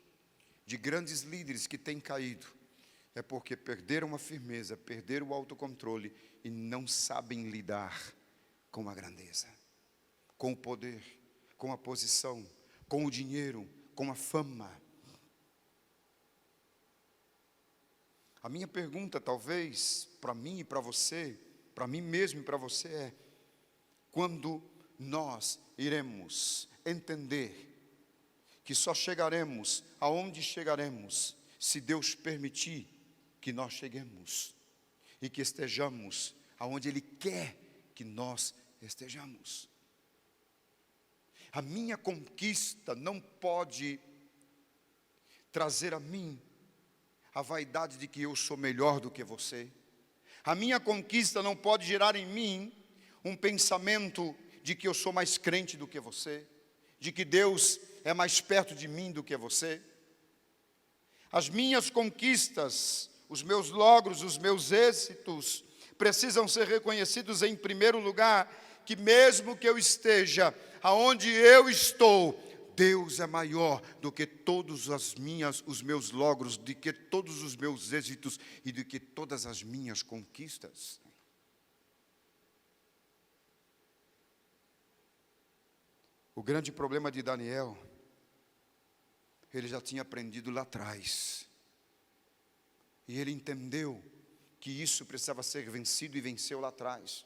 de grandes líderes que têm caído, é porque perderam a firmeza, perderam o autocontrole e não sabem lidar com a grandeza, com o poder, com a posição, com o dinheiro, com a fama. A minha pergunta, talvez, para mim e para você, para mim mesmo e para você é: quando nós iremos entender que só chegaremos aonde chegaremos se Deus permitir que nós cheguemos e que estejamos aonde Ele quer que nós estejamos? A minha conquista não pode trazer a mim a vaidade de que eu sou melhor do que você. A minha conquista não pode gerar em mim um pensamento de que eu sou mais crente do que você, de que Deus é mais perto de mim do que você. As minhas conquistas, os meus logros, os meus êxitos precisam ser reconhecidos em primeiro lugar, que mesmo que eu esteja aonde eu estou, Deus é maior do que todos os meus logros, do que todos os meus êxitos e do que todas as minhas conquistas. O grande problema de Daniel, ele já tinha aprendido lá atrás. E ele entendeu que isso precisava ser vencido e venceu lá atrás,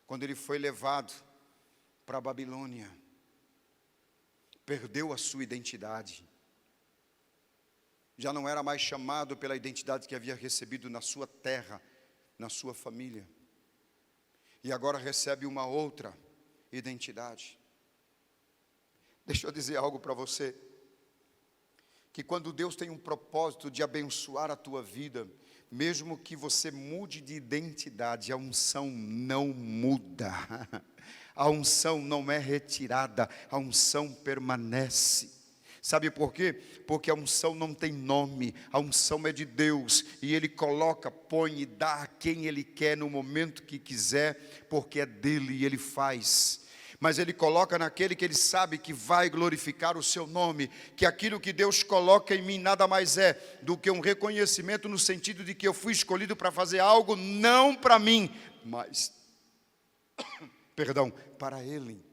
quando ele foi levado para a Babilônia. Perdeu a sua identidade. Já não era mais chamado pela identidade que havia recebido na sua terra, na sua família. E agora recebe uma outra identidade. Deixa eu dizer algo para você. Que quando Deus tem um propósito de abençoar a tua vida, mesmo que você mude de identidade, a unção não muda. A unção não é retirada, a unção permanece. Sabe por quê? Porque a unção não tem nome, a unção é de Deus, e Ele coloca, põe e dá a quem Ele quer no momento que quiser, porque é dele e Ele faz. Mas Ele coloca naquele que Ele sabe que vai glorificar o seu nome, que aquilo que Deus coloca em mim nada mais é do que um reconhecimento no sentido de que eu fui escolhido para fazer algo, não para mim, mas... para Ele,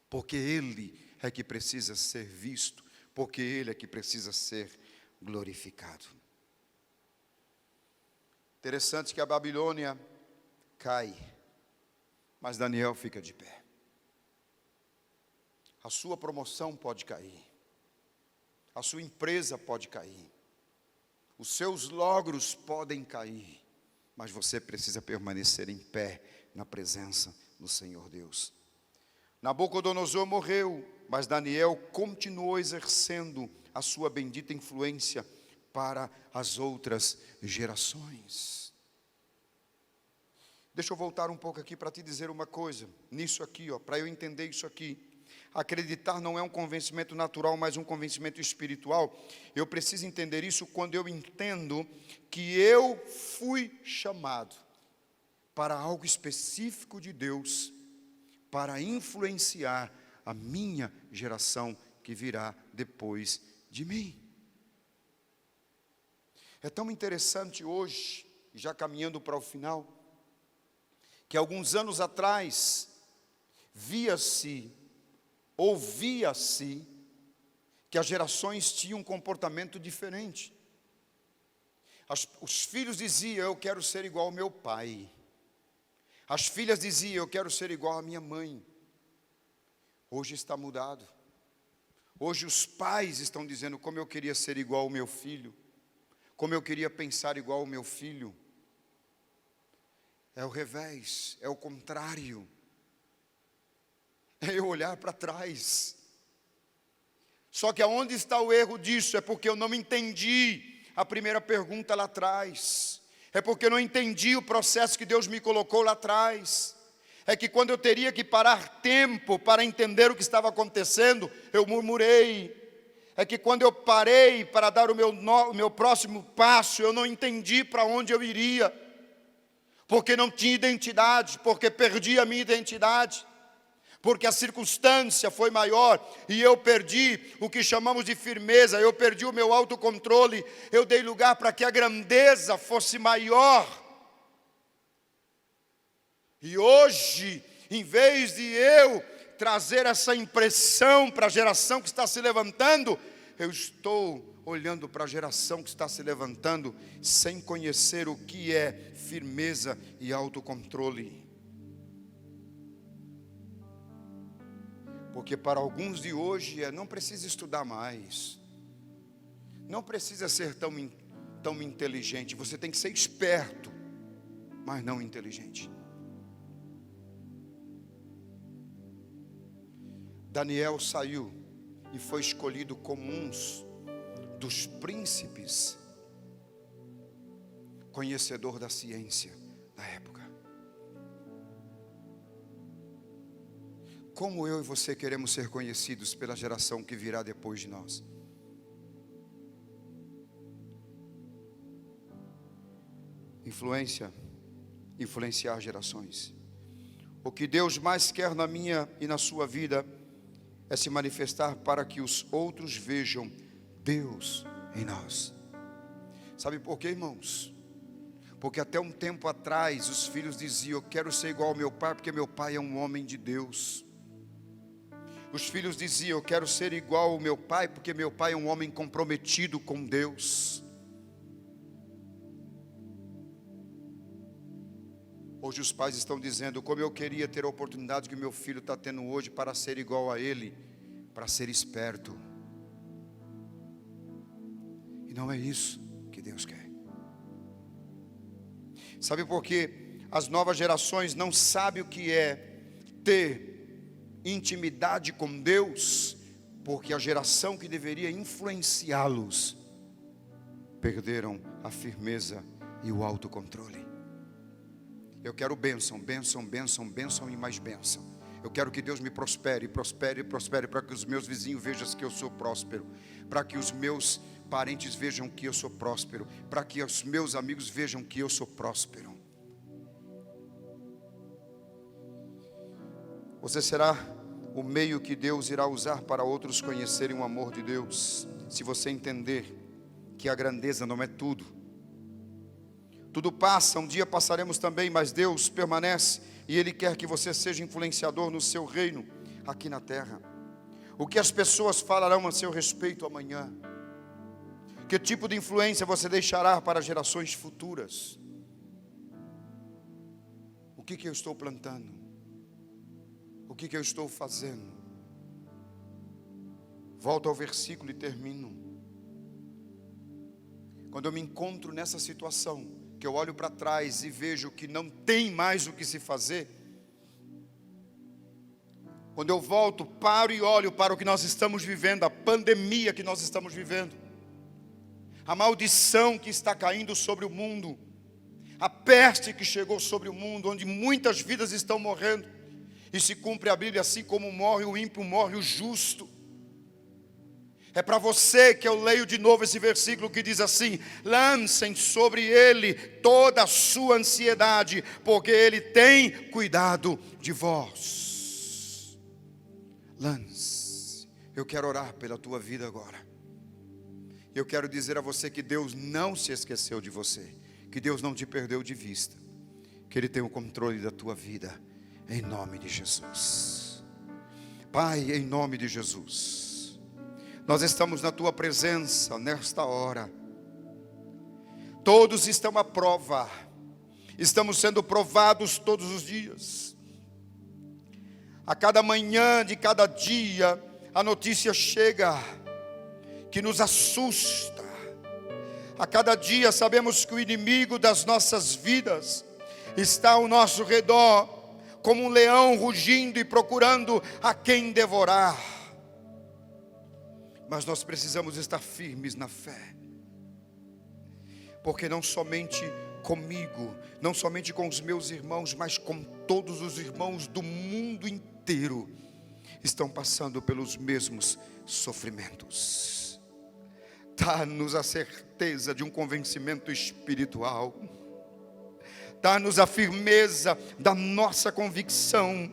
porque Ele é que precisa ser visto, porque Ele é que precisa ser glorificado. Interessante que a Babilônia cai, mas Daniel fica de pé. A sua promoção pode cair, a sua empresa pode cair, os seus logros podem cair, mas você precisa permanecer em pé na presença do Senhor Deus. Nabucodonosor morreu, mas Daniel continuou exercendo a sua bendita influência para as outras gerações. Deixa eu voltar um pouco aqui para te dizer uma coisa, nisso aqui, para eu entender isso aqui. Acreditar não é um convencimento natural, mas um convencimento espiritual. Eu preciso entender isso quando eu entendo que eu fui chamado para algo específico de Deus, para influenciar a minha geração que virá depois de mim. É tão interessante hoje, já caminhando para o final, que alguns anos atrás, ouvia-se que as gerações tinham um comportamento diferente. Os filhos diziam: eu quero ser igual ao meu pai. As filhas diziam: eu quero ser igual à minha mãe. Hoje está mudado. Hoje os pais estão dizendo como eu queria ser igual ao meu filho, como eu queria pensar igual ao meu filho. É o revés, é o contrário. É eu olhar para trás. Só que aonde está o erro disso? É porque eu não entendi a primeira pergunta lá atrás. É porque eu não entendi o processo que Deus me colocou lá atrás. É que quando eu teria que parar tempo para entender o que estava acontecendo, eu murmurei. É que quando eu parei para dar o meu próximo passo, eu não entendi para onde eu iria. Porque não tinha identidade, porque perdi a minha identidade. Porque a circunstância foi maior e eu perdi o que chamamos de firmeza, eu perdi o meu autocontrole, eu dei lugar para que a grandeza fosse maior. E hoje, em vez de eu trazer essa impressão para a geração que está se levantando, eu estou olhando para a geração que está se levantando sem conhecer o que é firmeza e autocontrole. Porque para alguns de hoje não precisa estudar mais, não precisa ser tão inteligente, você tem que ser esperto, mas não inteligente. Daniel saiu e foi escolhido como um dos príncipes, conhecedor da ciência da época. Como eu e você queremos ser conhecidos pela geração que virá depois de nós? Influenciar gerações. O que Deus mais quer na minha e na sua vida é se manifestar para que os outros vejam Deus em nós. Sabe por quê, irmãos? Porque até um tempo atrás os filhos diziam: eu quero ser igual ao meu pai, porque meu pai é um homem de Deus. Os filhos diziam: eu quero ser igual ao meu pai, porque meu pai é um homem comprometido com Deus. Hoje os pais estão dizendo: como eu queria ter a oportunidade que meu filho está tendo hoje para ser igual a ele, para ser esperto. E não é isso que Deus quer. Sabe por quê? As novas gerações não sabem o que é ter intimidade com Deus, porque a geração que deveria influenciá-los perderam a firmeza e o autocontrole. Eu quero bênção, bênção, bênção, bênção e mais bênção. Eu quero que Deus me prospere, prospere, prospere, para que os meus vizinhos vejam que eu sou próspero, para que os meus parentes vejam que eu sou próspero, para que os meus amigos vejam que eu sou próspero. Você será o meio que Deus irá usar para outros conhecerem o amor de Deus, se você entender que a grandeza não é tudo. Tudo passa, um dia passaremos também, mas Deus permanece e Ele quer que você seja influenciador no seu reino, aqui na terra. O que as pessoas falarão a seu respeito amanhã? Que tipo de influência você deixará para gerações futuras? O que eu estou plantando? O que eu estou fazendo? Volto ao versículo e termino. Quando eu me encontro nessa situação, que eu olho para trás e vejo que não tem mais o que se fazer, quando eu volto, paro e olho para o que nós estamos vivendo, a pandemia que nós estamos vivendo, a maldição que está caindo sobre o mundo, a peste que chegou sobre o mundo, onde muitas vidas estão morrendo, e se cumpre a Bíblia: assim como morre o ímpio, morre o justo. É para você que eu leio de novo esse versículo que diz assim: lancem sobre ele toda a sua ansiedade, porque ele tem cuidado de vós. Lance. Eu quero orar pela tua vida agora. Eu quero dizer a você que Deus não se esqueceu de você, que Deus não te perdeu de vista, que Ele tem o controle da tua vida, em nome de Jesus. Pai, em nome de Jesus, nós estamos na tua presença nesta hora. Todos estão à prova, estamos sendo provados todos os dias. A cada manhã de cada dia, a notícia chega que nos assusta. A cada dia sabemos que o inimigo das nossas vidas está ao nosso redor, como um leão rugindo e procurando a quem devorar. Mas nós precisamos estar firmes na fé, porque não somente comigo, não somente com os meus irmãos, mas com todos os irmãos do mundo inteiro estão passando pelos mesmos sofrimentos. Dá-nos a certeza de um convencimento espiritual, dá-nos a firmeza da nossa convicção,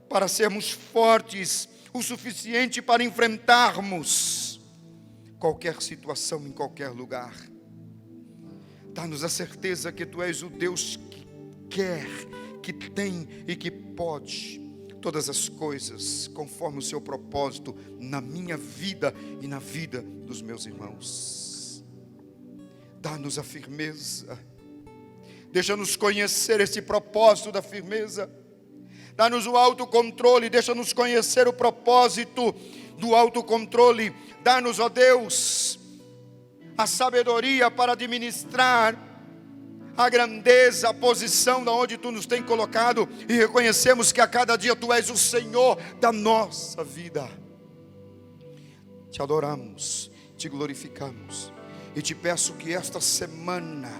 para sermos fortes o suficiente para enfrentarmos qualquer situação em qualquer lugar. Dá-nos a certeza que Tu és o Deus que quer, que tem e que pode todas as coisas conforme o Seu propósito na minha vida e na vida dos meus irmãos. Dá-nos a firmeza, deixa-nos conhecer esse propósito da firmeza. Dá-nos o autocontrole, deixa-nos conhecer o propósito do autocontrole. Dá-nos, ó Deus, a sabedoria para administrar a grandeza, a posição da onde Tu nos tem colocado, e reconhecemos que a cada dia Tu és o Senhor da nossa vida. Te adoramos, Te glorificamos, e Te peço que esta semana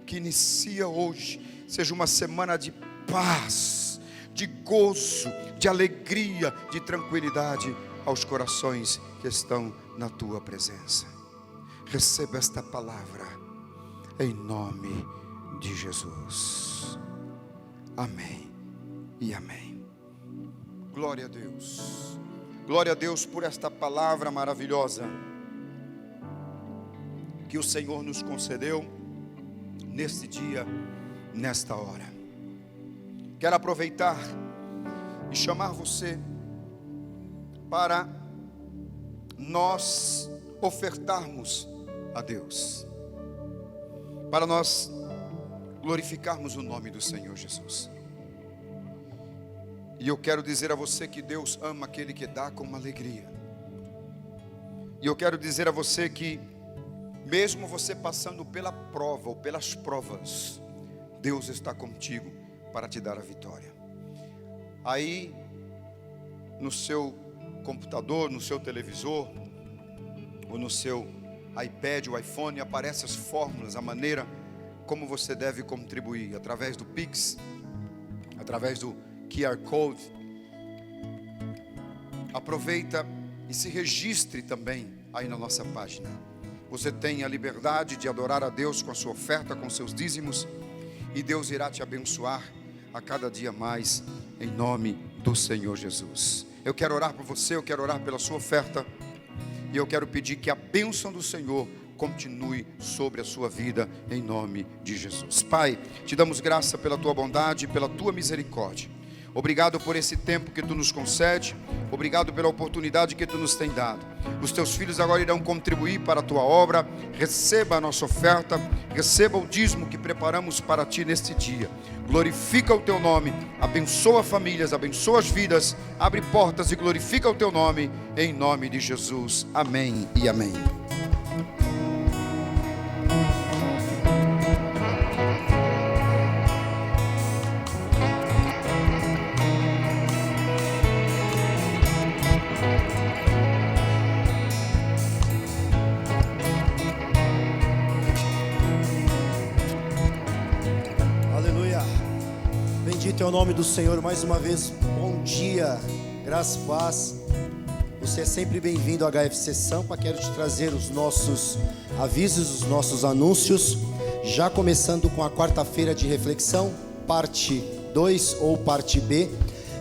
que inicia hoje seja uma semana de paz, de gozo, de alegria, de tranquilidade aos corações que estão na Tua presença. Receba esta palavra em nome de Jesus. Amém e amém. Glória a Deus. Glória a Deus por esta palavra maravilhosa que o Senhor nos concedeu neste dia, nesta hora. Quero aproveitar e chamar você para nós ofertarmos a Deus, para nós glorificarmos o nome do Senhor Jesus. E eu quero dizer a você que Deus ama aquele que dá com alegria. E eu quero dizer a você que mesmo você passando pela prova ou pelas provas, Deus está contigo para te dar a vitória. Aí no seu computador, no seu televisor, ou no seu iPad, o iPhone, aparecem as fórmulas, a maneira como você deve contribuir, através do Pix, através do QR Code. Aproveita e se registre também aí na nossa página. Você tem a liberdade de adorar a Deus com a sua oferta, com seus dízimos, e Deus irá te abençoar a cada dia mais, em nome do Senhor Jesus. Eu quero orar por você, eu quero orar pela sua oferta, e eu quero pedir que a bênção do Senhor continue sobre a sua vida, em nome de Jesus. Pai, te damos graça pela tua bondade, pela tua misericórdia. Obrigado por esse tempo que tu nos concede, obrigado pela oportunidade que tu nos tem dado. Os teus filhos agora irão contribuir para a tua obra. Receba a nossa oferta, receba o dízimo que preparamos para ti neste dia. Glorifica o teu nome, abençoa famílias, abençoa as vidas, abre portas e glorifica o teu nome, em nome de Jesus. Amém e amém. Bendito é o nome do Senhor. Mais uma vez, bom dia, graça e paz. Você é sempre bem-vindo à HFC Sampa. Quero te trazer os nossos avisos, os nossos anúncios. Já começando com a quarta-feira de reflexão, parte 2 ou parte B,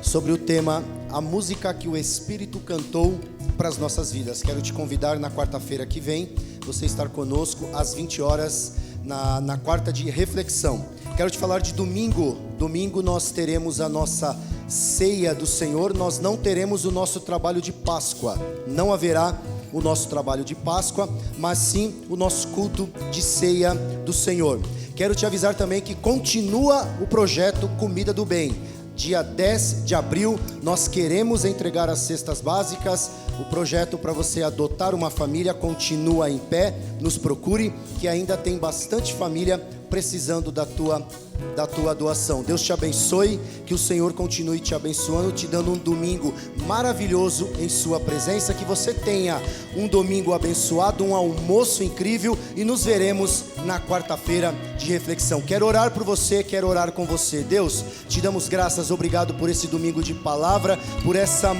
sobre o tema A Música que o Espírito Cantou para as Nossas Vidas. Quero te convidar na quarta-feira que vem, você estar conosco às 20 horas na quarta de reflexão. Quero te falar de domingo. Domingo nós teremos a nossa ceia do Senhor. Nós não teremos o nosso trabalho de Páscoa. Não haverá o nosso trabalho de Páscoa, mas sim o nosso culto de ceia do Senhor. Quero te avisar também que continua o projeto Comida do Bem. Dia 10 de abril nós queremos entregar as cestas básicas. O projeto para você adotar uma família continua em pé. Nos procure, que ainda tem bastante família precisando da tua doação. Deus te abençoe, que o Senhor continue te abençoando, te dando um domingo maravilhoso em sua presença, que você tenha um domingo abençoado, um almoço incrível, e nos veremos na quarta-feira de reflexão. Quero orar por você, quero orar com você. Deus, te damos graças, obrigado por esse domingo de palavra, por essa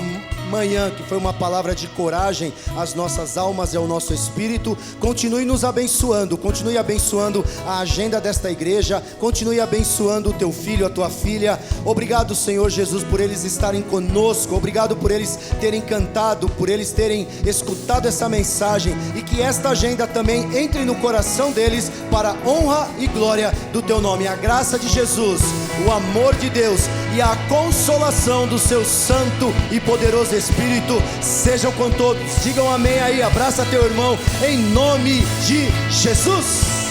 manhã que foi uma palavra de coragem às nossas almas e ao nosso espírito. Continue nos abençoando, continue abençoando a agenda desta igreja, continue abençoando o teu filho, a tua filha. Obrigado, Senhor Jesus, por eles estarem conosco, obrigado por eles terem cantado, por eles terem escutado essa mensagem, e que esta agenda também entre no coração deles para a honra e glória do teu nome. A graça de Jesus, o amor de Deus e a consolação do seu santo e poderoso Espírito sejam com todos. Digam amém aí, abraça teu irmão em nome de Jesus.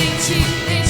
Em ti